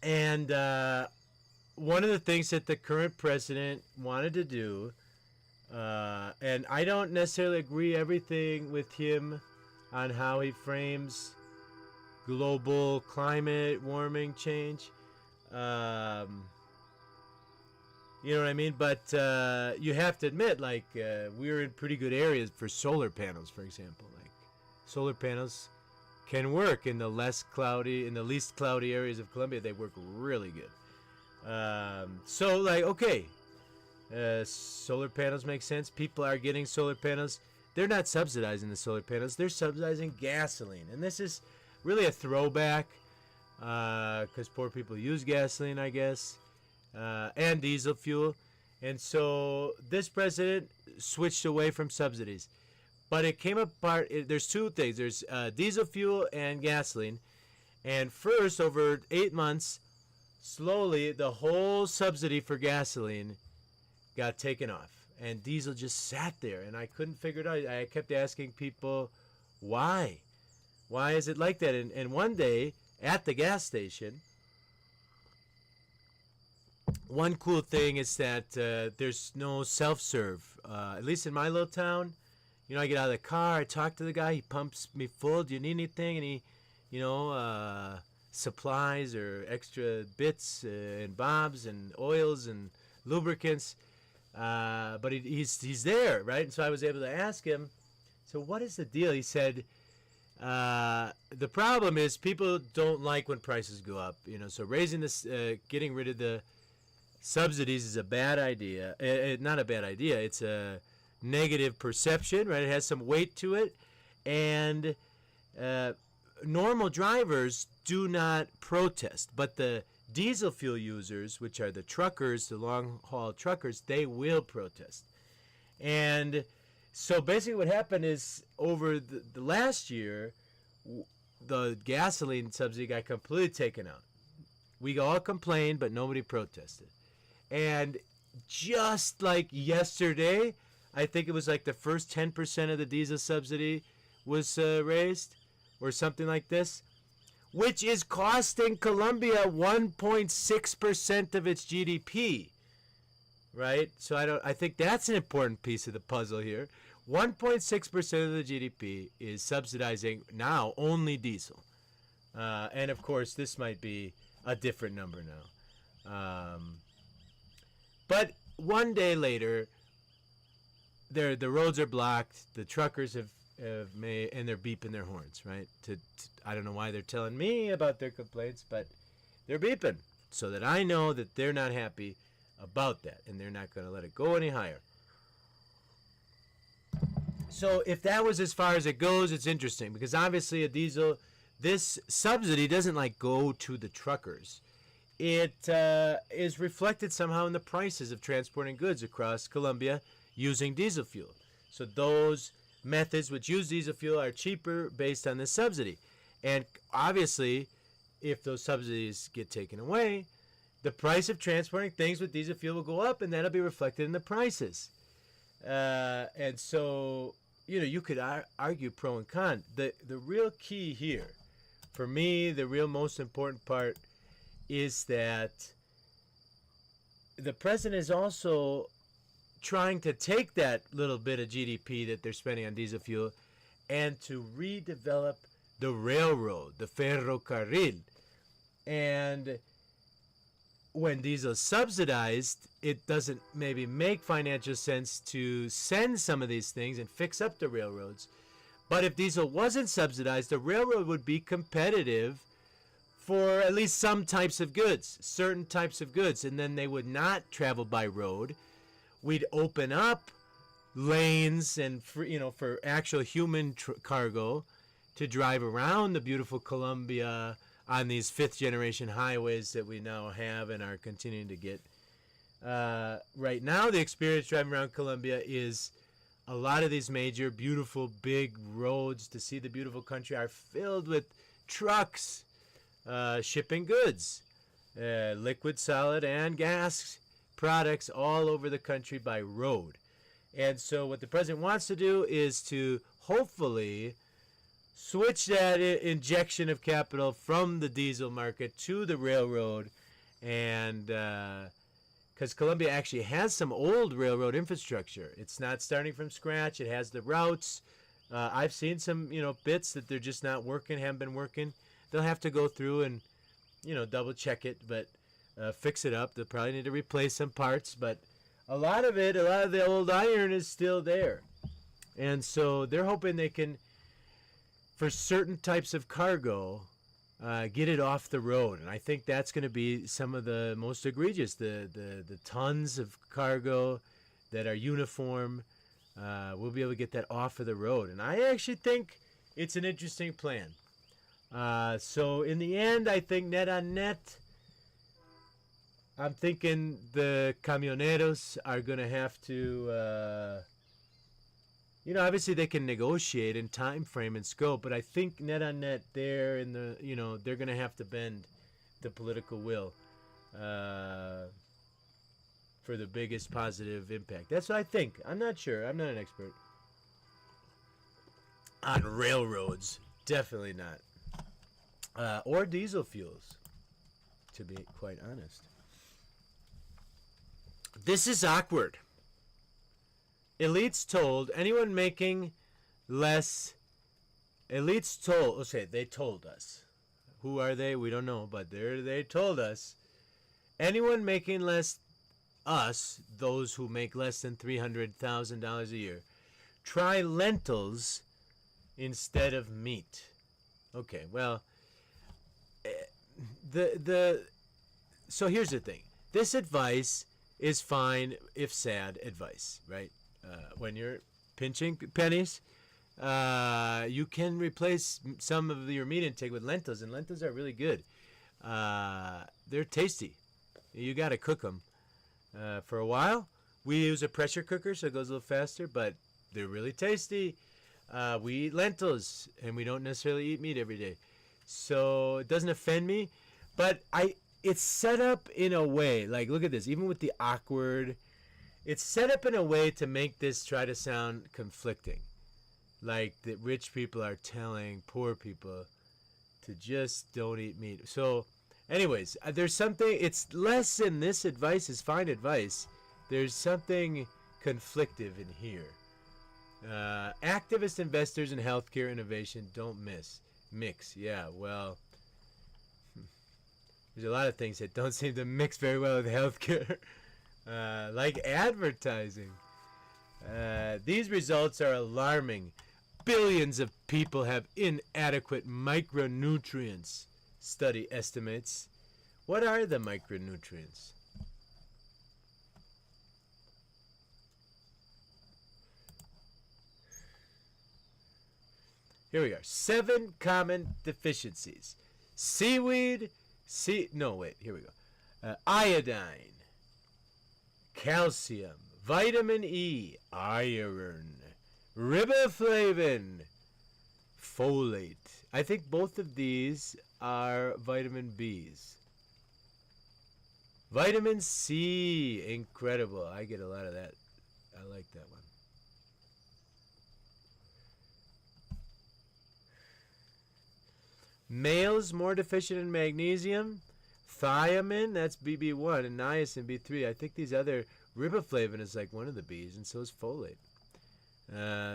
And one of the things that the current president wanted to do, and I don't necessarily agree everything with him on how he frames global climate warming change. You know what I mean? But you have to admit, like, we're in pretty good areas for solar panels, for example. Like, solar panels can work in the least cloudy areas of Colombia. They work really good. So, like, okay, solar panels make sense. People are getting solar panels. They're not subsidizing the solar panels. They're subsidizing gasoline. And this is really a throwback because poor people use gasoline, I guess, and diesel fuel. And so this president switched away from subsidies. But it came apart. There's two things. There's diesel fuel and gasoline. And first, over 8 months, slowly, the whole subsidy for gasoline got taken off. And diesel just sat there. And I couldn't figure it out. I kept asking people, why? Why is it like that? And one day, at the gas station, one cool thing is that there's no self-serve. At least in my little town, I get out of the car, I talk to the guy, he pumps me full. Do you need anything? And he, supplies or extra bits and bobs and oils and lubricants. But he's there, right? And so I was able to ask him, so what is the deal? He said, the problem is people don't like when prices go up. So raising this, getting rid of the subsidies is a bad idea. Not a bad idea. It's a negative perception, right? It has some weight to it. And normal drivers do not protest. But the diesel fuel users, which are the truckers, the long-haul truckers, they will protest. And so basically what happened is over the last year, the gasoline subsidy got completely taken out. We all complained, but nobody protested. And just like yesterday, I think it was like the first 10% of the diesel subsidy was raised or something like this, which is costing Colombia 1.6% of its GDP, right? So I think that's an important piece of the puzzle here. 1.6% of the GDP is subsidizing now only diesel. And of course, this might be a different number now. But one day later, the roads are blocked. The truckers have made, and they're beeping their horns, right? I don't know why they're telling me about their complaints, but they're beeping. so that I know that they're not happy about that, and they're not going to let it go any higher. So if that was as far as it goes, it's interesting, because obviously a diesel, this subsidy doesn't like go to the truckers. It is reflected somehow in the prices of transporting goods across Colombia using diesel fuel. So those methods which use diesel fuel are cheaper based on this subsidy. And obviously, if those subsidies get taken away, the price of transporting things with diesel fuel will go up, and that'll be reflected in the prices. And so, you could argue pro and con. The real key here, for me, the real most important part is that the president is also trying to take that little bit of GDP that they're spending on diesel fuel and to redevelop the railroad, the ferrocarril. And when diesel is subsidized, it doesn't maybe make financial sense to send some of these things and fix up the railroads. But if diesel wasn't subsidized, the railroad would be competitive for at least some types of goods, certain types of goods, and then they would not travel by road. We'd open up lanes and for actual human cargo to drive around the beautiful Colombia on these 5th generation highways that we now have and are continuing to get. Right now, the experience driving around Colombia is a lot of these major, beautiful, big roads to see the beautiful country are filled with trucks shipping goods, liquid, solid, and gas products all over the country by road. And so what the president wants to do is to hopefully switch that injection of capital from the diesel market to the railroad, and because Colombia actually has some old railroad infrastructure. It's not starting from scratch. It has the routes. I've seen some bits that they're just not working, haven't been working. They'll have to go through and double check it, but fix it up. They'll probably need to replace some parts, but a lot of the old iron is still there. And so they're hoping they can, for certain types of cargo, get it off the road. And I think that's going to be some of the most egregious, the tons of cargo that are uniform. We'll be able to get that off of the road. And I actually think it's an interesting plan. So in the end, I think net on net, I'm thinking the camioneros are going to have to, obviously they can negotiate in time frame and scope, but I think net on net they're in the, they're going to have to bend the political will for the biggest positive impact. That's what I think. I'm not sure. I'm not an expert on railroads. Definitely not. Or diesel fuels, to be quite honest. This is awkward. Elites told anyone making less. Elites told. They told us. Who are they? We don't know, but they told us. Anyone making less, us, those who make less than $300,000 a year, try lentils instead of meat. Okay, well, so here's the thing. This advice is fine if sad advice, right? When you're pinching pennies, you can replace some of your meat intake with lentils, and lentils are really good. They're tasty. You got to cook them for a while. We use a pressure cooker, so it goes a little faster, but they're really tasty. We eat lentils, and we don't necessarily eat meat every day. So it doesn't offend me, but it's set up in a way, like, look at this, even with the awkward, it's set up in a way to make this try to sound conflicting. Like that rich people are telling poor people to just don't eat meat. So anyways, there's something, it's less in this advice is fine advice. There's something conflictive in here. Activist investors in healthcare innovation don't mix. Yeah, well, there's a lot of things that don't seem to mix very well with healthcare, like advertising. These results are alarming. Billions of people have inadequate micronutrients, study estimates. What are the micronutrients? Here we are. 7 common deficiencies. Seaweed, here we go. Iodine, calcium, vitamin E, iron, riboflavin, folate. I think both of these are vitamin Bs. Vitamin C, incredible. I get a lot of that. I like that one. Males more deficient in magnesium, thiamine, that's BB1, and niacin, B3. I think these other, riboflavin is like one of the Bs, and so is folate.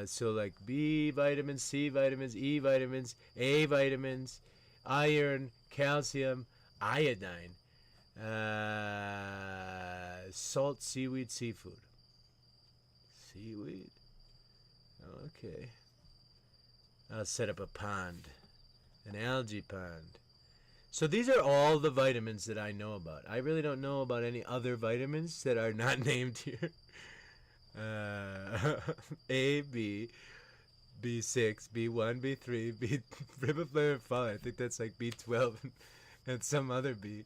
So like B vitamins, C vitamins, E vitamins, A vitamins, iron, calcium, iodine, salt, seaweed, seafood. Seaweed? Okay. I'll set up a pond. An algae pond. So these are all the vitamins that I know about. I really don't know about any other vitamins that are not named here. A, B, B6, B1, B3, B, riboflavin, folate. I think that's like B12 and some other B.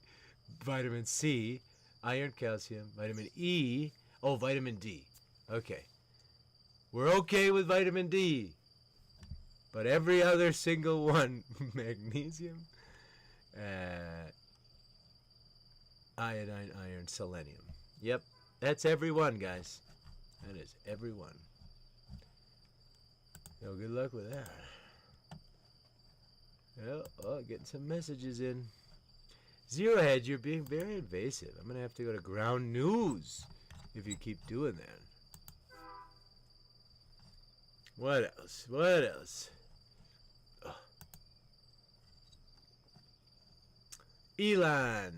Vitamin C, iron, calcium, vitamin E. Oh, vitamin D. Okay. We're okay with vitamin D. But every other single one, magnesium, iodine, iron, selenium. Yep, that's every one, guys. That is every one. So good luck with that. Oh, getting some messages in. Zero Head, you're being very invasive. I'm going to have to go to ground news if you keep doing that. What else? What else? Elon,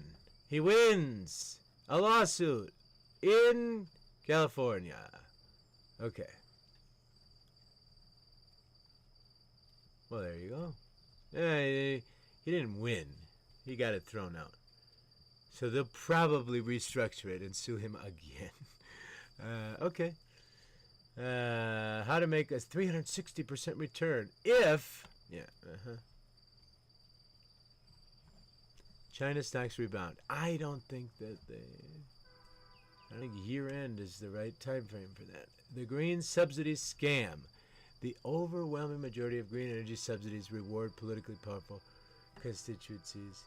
he wins a lawsuit in California. Okay. Well, there you go. He didn't win. He got it thrown out. So they'll probably restructure it and sue him again. Okay. How to make a 360% return if... Yeah, China stocks rebound. I don't think year end is the right time frame for that. The green subsidy scam. The overwhelming majority of green energy subsidies reward politically powerful constituencies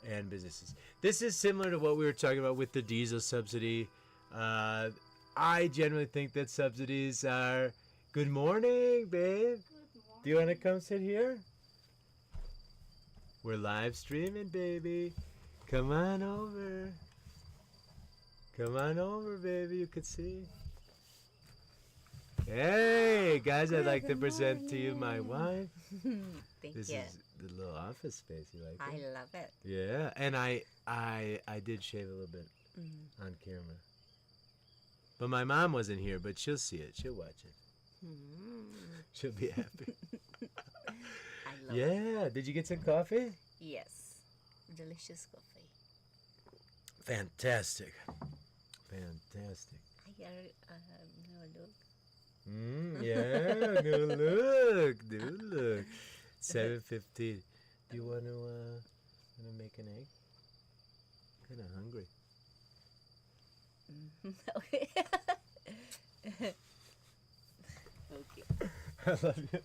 and businesses. This is similar to what we were talking about with the diesel subsidy. I generally think that subsidies are... Good morning, babe. Good morning. Do you want to come sit here? We're live streaming, baby. Come on over. Come on over, baby. You can see. Hey, guys, I'd like to present to you my wife. Thank this you. is the little office space. You like it? I love it. Yeah, and I did shave a little bit on camera. But my mom wasn't here, but she'll see it. She'll watch it. She'll be happy. I love it. Yeah, did you get some coffee? Yes. Delicious coffee. Fantastic. Fantastic. I no look. Yeah, good look. Good look. 7:15. Do you want to make an egg? Kind of hungry. Okay. Okay. I love you.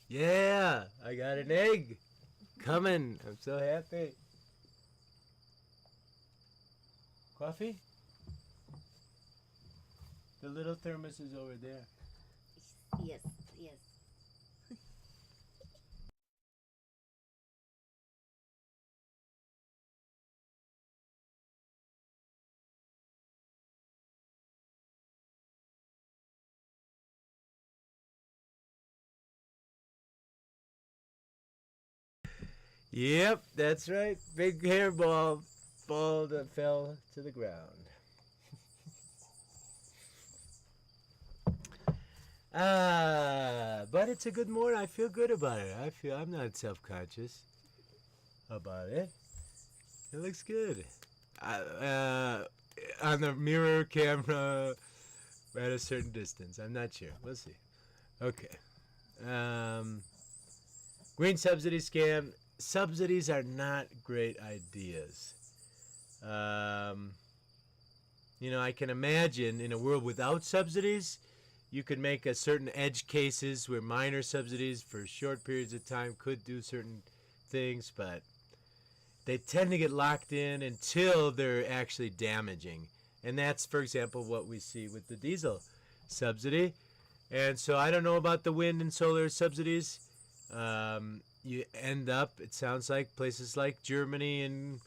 Yeah, I got an egg coming. I'm so happy. Coffee? The little thermos is over there. Yes, yes. Yep, that's right. Big hairball that fell to the ground. But it's a good morning. I feel good about it. I'm not self-conscious about it. It looks good. On the mirror camera at a certain distance. I'm not sure. We'll see. Okay. Green subsidy scam. Subsidies are not great ideas. I can imagine in a world without subsidies, you could make a certain edge cases where minor subsidies for short periods of time could do certain things, but they tend to get locked in until they're actually damaging. And that's, for example, what we see with the diesel subsidy. And so I don't know about the wind and solar subsidies. You end up, it sounds like, places like Germany and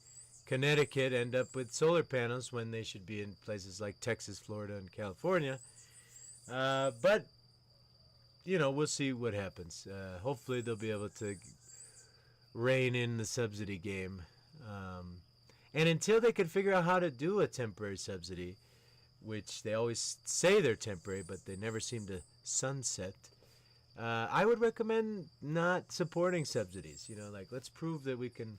Connecticut end up with solar panels when they should be in places like Texas, Florida, and California. But, we'll see what happens. Hopefully they'll be able to rein in the subsidy game. And until they can figure out how to do a temporary subsidy, which they always say they're temporary, but they never seem to sunset, I would recommend not supporting subsidies. Let's prove that we can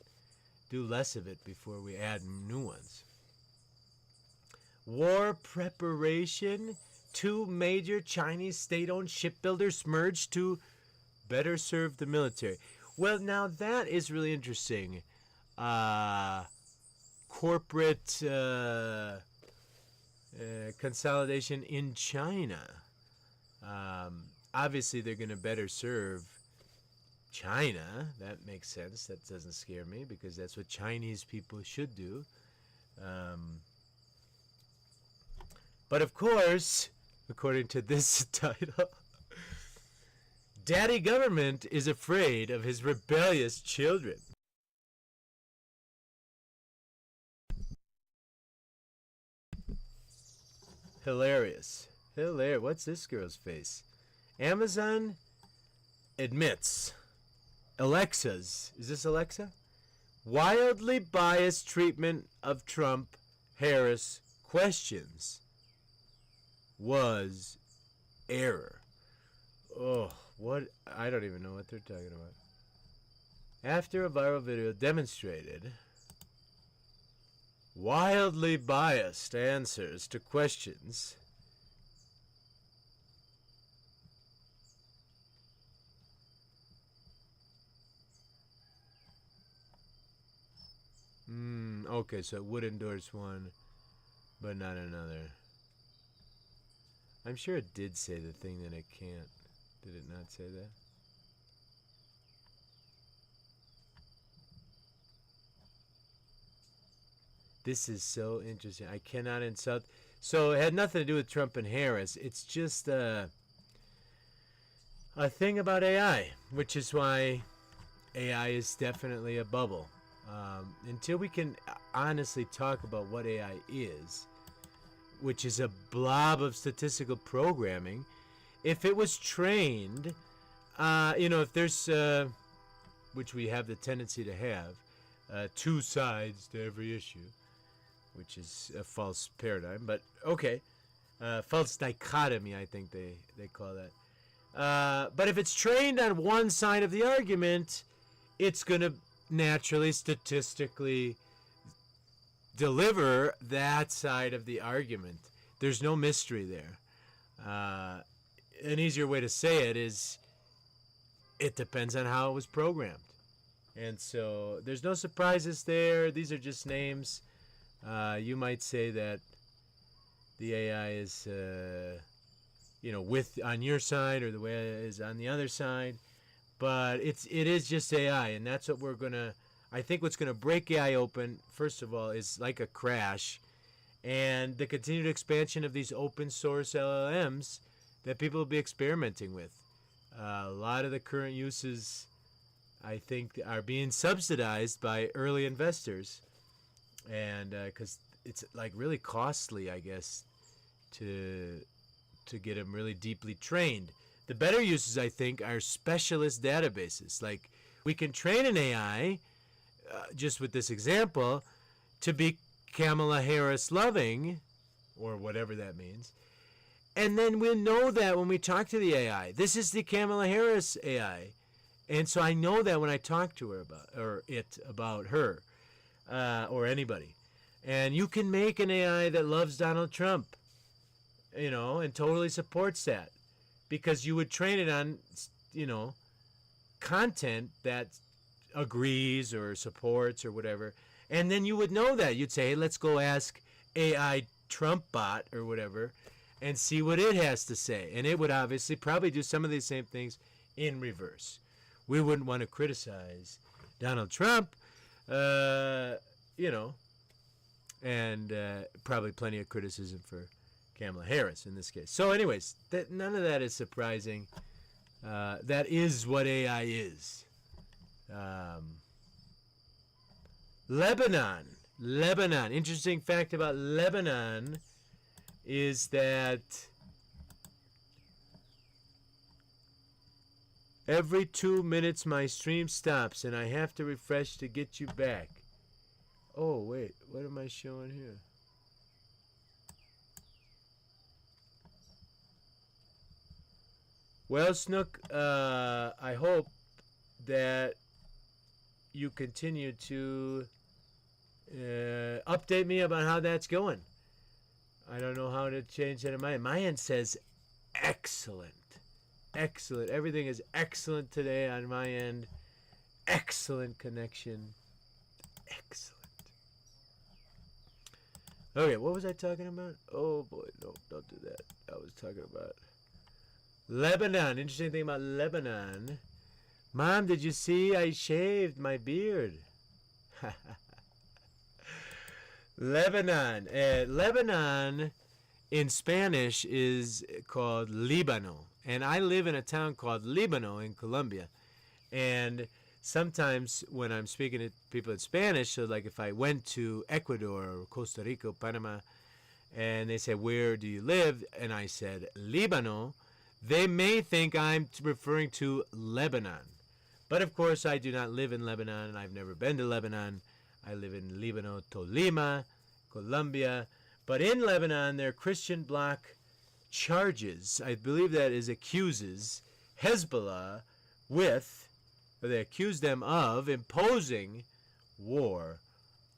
do less of it before we add new ones. War preparation. 2 major Chinese state-owned shipbuilders merged to better serve the military. Well, now that is really interesting. Corporate consolidation in China. Obviously, they're going to better serve China. That makes sense. That doesn't scare me because that's what Chinese people should do. But of course, according to this title, Daddy Government is afraid of his rebellious children. Hilarious. What's this girl's face? Amazon admits Alexa's, is this Alexa? Wildly biased treatment of Trump Harris questions was error. Oh, what? I don't even know what they're talking about. After a viral video demonstrated wildly biased answers to questions, okay, so it would endorse one, but not another. I'm sure it did say the thing that it can't. Did it not say that? This is so interesting. I cannot insult. So it had nothing to do with Trump and Harris. It's just a thing about AI, which is why AI is definitely a bubble. Until we can honestly talk about what AI is, which is a blob of statistical programming, if it was trained, if there's, which we have the tendency to have, 2 sides to every issue, which is a false paradigm, but okay, false dichotomy, I think they call that. But if it's trained on one side of the argument, it's going to naturally, statistically deliver that side of the argument. There's no mystery there. An easier way to say it is it depends on how it was programmed. And so there's no surprises there. These are just names. You might say that the AI is, with on your side or the way it is on the other side. But it is just AI, and that's what I think what's going to break AI open, first of all, is like a crash, and the continued expansion of these open source LLMs that people will be experimenting with. A lot of the current uses, I think, are being subsidized by early investors, and because it's like really costly, I guess, to get them really deeply trained. The better uses, I think, are specialist databases. Like, we can train an AI, just with this example, to be Kamala Harris loving, or whatever that means, And then we'll know that when we talk to the AI. This is the Kamala Harris AI. And so I know that when I talk to her about her or anybody. And you can make an AI that loves Donald Trump, and totally supports that. Because you would train it on, content that agrees or supports or whatever. And then you would know that. You'd say, hey, let's go ask AI Trump bot or whatever and see what it has to say. And it would obviously probably do some of these same things in reverse. We wouldn't want to criticize Donald Trump, and probably plenty of criticism for Kamala Harris in this case. So anyways, none of that is surprising. That is what AI is. Lebanon. Interesting fact about Lebanon is that every 2 minutes my stream stops and I have to refresh to get you back. Oh, wait. What am I showing here? Well, Snook, I hope that you continue to update me about how that's going. I don't know how to change that in my end. My end says excellent. Excellent. Everything is excellent today on my end. Excellent connection. Excellent. Okay, what was I talking about? Oh boy, no, don't do that. I was talking about Lebanon. Interesting thing about Lebanon. Mom, did you see I shaved my beard? Lebanon. Lebanon in Spanish is called Líbano. And I live in a town called Líbano in Colombia. And sometimes when I'm speaking to people in Spanish, so like if I went to Ecuador or Costa Rica, Panama, and they say, where do you live? And I said, Líbano, they may think I'm referring to Lebanon. But of course, I do not live in Lebanon, and I've never been to Lebanon. I live in Líbano, Tolima, Colombia. But in Lebanon, their Christian bloc charges, I believe that is accuses Hezbollah with, or they accuse them of imposing war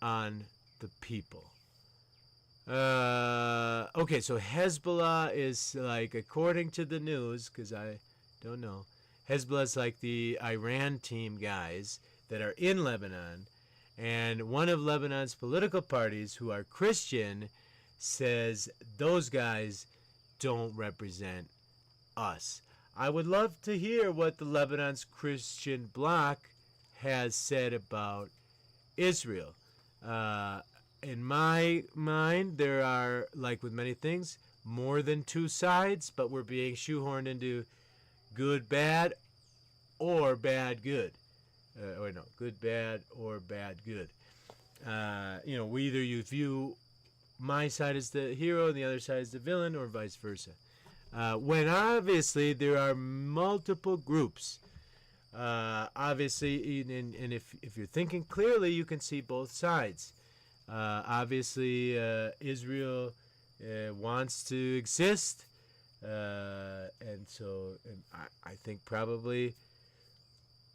on the people. Okay, so Hezbollah is like, according to the news, because I don't know, Hezbollah is like the Iran team guys that are in Lebanon, and one of Lebanon's political parties who are Christian says those guys don't represent us. I would love to hear what the Lebanon's Christian bloc has said about Israel. In my mind, there are, like with many things, more than two sides, but we're being shoehorned into good, bad, or bad, good. Good, bad, or bad, good. Either you view my side as the hero and the other side as the villain, or vice versa. When obviously there are multiple groups. Obviously, and if you're thinking clearly, you can see both sides. Obviously, Israel wants to exist, and I think probably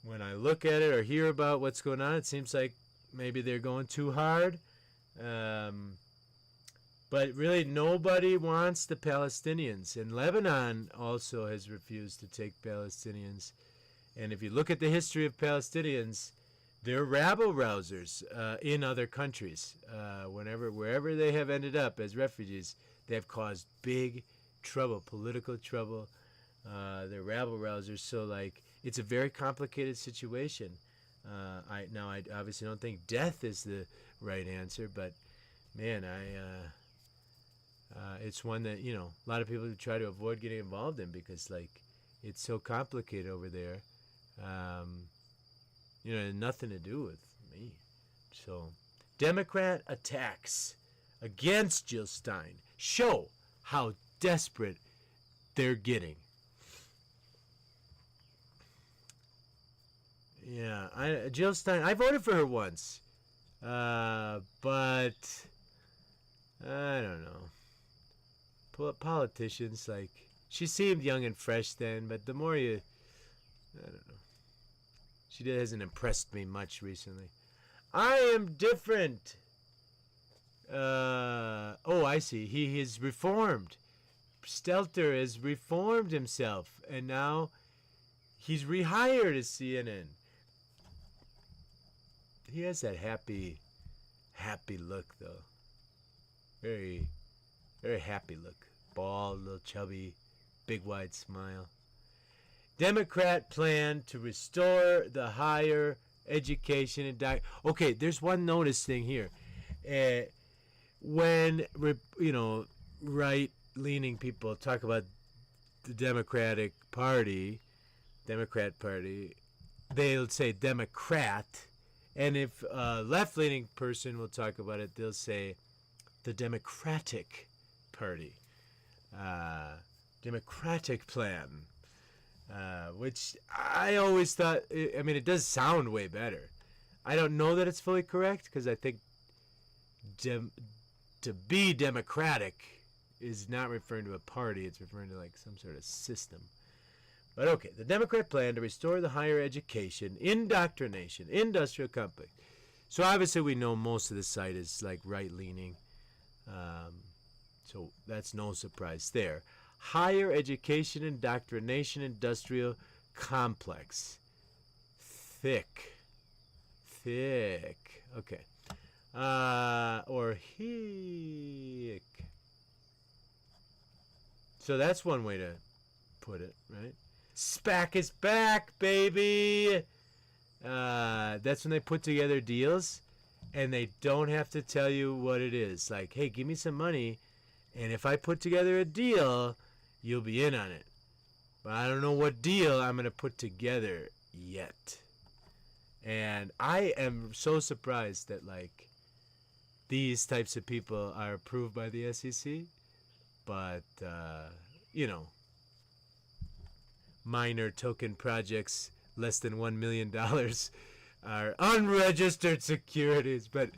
when I look at it or hear about what's going on, it seems like maybe they're going too hard. But really, nobody wants the Palestinians. And Lebanon also has refused to take Palestinians. And if you look at the history of Palestinians, they're rabble-rousers in other countries. Wherever they have ended up as refugees, they have caused big trouble, political trouble. They're rabble-rousers. So, it's a very complicated situation. I obviously don't think death is the right answer, but, man, it's one that, a lot of people try to avoid getting involved in because, it's so complicated over there. It had nothing to do with me. So, Democrat attacks against Jill Stein show how desperate they're getting. Yeah, Jill Stein, I voted for her once. But, I don't know. politicians, like, she seemed young and fresh then, but the more you, I don't know. She hasn't impressed me much recently. I am different. Oh, I see. He is reformed. Stelter has reformed himself, and now he's rehired as CNN. He has that happy look, though. Very, very happy look. Bald, little chubby, big wide smile. Democrat plan to restore the higher education and okay, there's one notice thing here. When right-leaning people talk about the Democrat Party, they'll say Democrat, and if a left-leaning person will talk about it, they'll say the Democratic Party, Democratic plan. Which I always thought, I mean, it does sound way better. I don't know that it's fully correct, because I think to be democratic is not referring to a party, it's referring to like some sort of system. But okay, the Democrat plan to restore the higher education, indoctrination, industrial complex. So obviously we know most of the site is like right-leaning. So that's no surprise there. Higher education, indoctrination, industrial complex. Thick. Okay. Or hick. So that's one way to put it, right? SPAC is back, baby! That's when they put together deals, and they don't have to tell you what it is. Like, hey, give me some money, and if I put together a deal, you'll be in on it. But I don't know what deal I'm going to put together yet. And I am so surprised that, like, these types of people are approved by the SEC. But, minor token projects less than $1 million are unregistered securities. But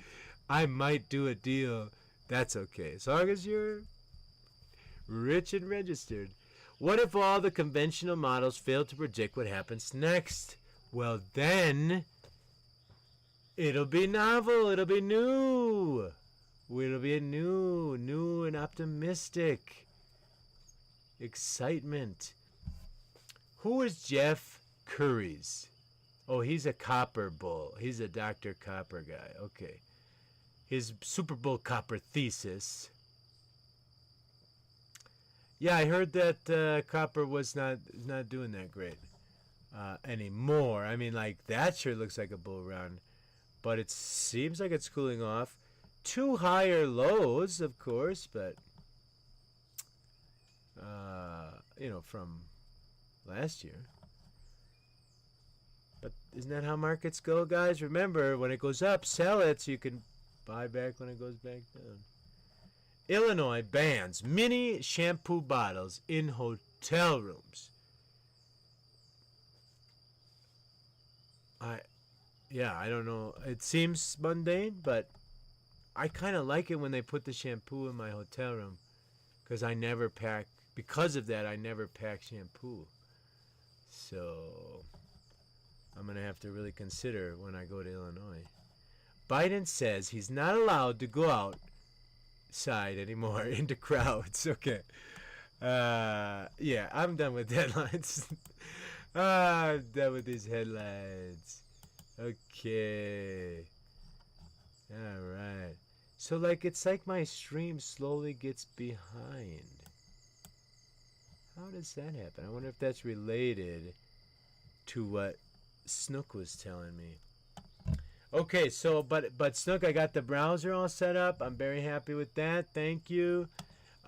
I might do a deal. That's okay. As long as you're rich and registered. What if all the conventional models fail to predict what happens next? Well, then it'll be novel. It'll be new. It'll be new and optimistic. Excitement. Who is Jeff Curries? Oh, he's a copper bull. He's a Dr. Copper guy. Okay. His Super Bowl copper thesis. Yeah, I heard that copper was not doing that great anymore. I mean, like, that sure looks like a bull run. But it seems like it's cooling off. 2 higher lows, of course, but, from last year. But isn't that how markets go, guys? Remember, when it goes up, sell it so you can buy back when it goes back down. Illinois bans mini shampoo bottles in hotel rooms. I don't know. It seems mundane, but I kind of like it when they put the shampoo in my hotel room, because I never pack. Because of that, I never pack shampoo. So I'm going to have to really consider when I go to Illinois. Biden says he's not allowed to go outside anymore into crowds. Okay. I'm done with headlines. I'm done with these headlines. Okay. All right. So, it's like my stream slowly gets behind. How does that happen? I wonder if that's related to what Snook was telling me. Okay, so, but Snook, I got the browser all set up. I'm very happy with that. Thank you.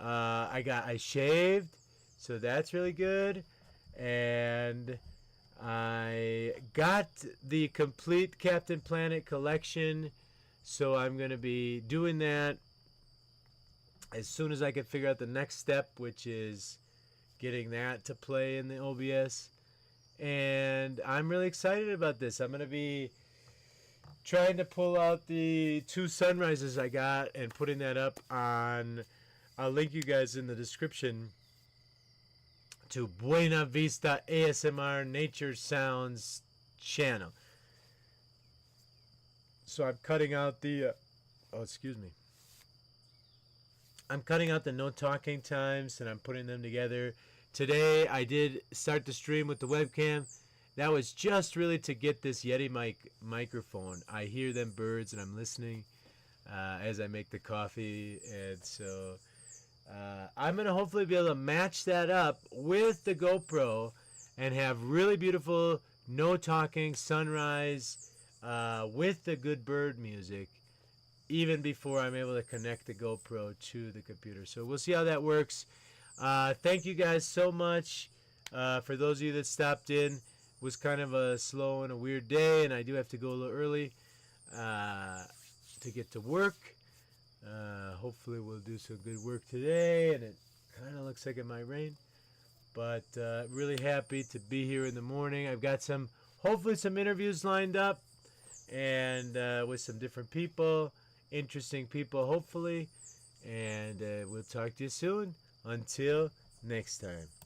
I shaved, so that's really good. And I got the complete Captain Planet collection, so I'm going to be doing that as soon as I can figure out the next step, which is getting that to play in the OBS. And I'm really excited about this. I'm going to be trying to pull out the 2 sunrises I got and putting that up on I'll link you guys in the description to Buena Vista ASMR Nature Sounds channel. So I'm cutting out the I'm cutting out the no talking times and I'm putting them together. Today I did start the stream with the webcam. That was just really to get this Yeti microphone. I hear them birds and I'm listening as I make the coffee, and so I'm going to hopefully be able to match that up with the GoPro and have really beautiful no talking sunrise with the good bird music even before I'm able to connect the GoPro to the computer. So we'll see how that works. Thank you guys so much. For those of you that stopped in, it was kind of a slow and a weird day, and I do have to go a little early to get to work. Hopefully we'll do some good work today, and it kind of looks like it might rain. But really happy to be here in the morning. I've got hopefully some interviews lined up, and with some different people, interesting people hopefully. And we'll talk to you soon. Until next time.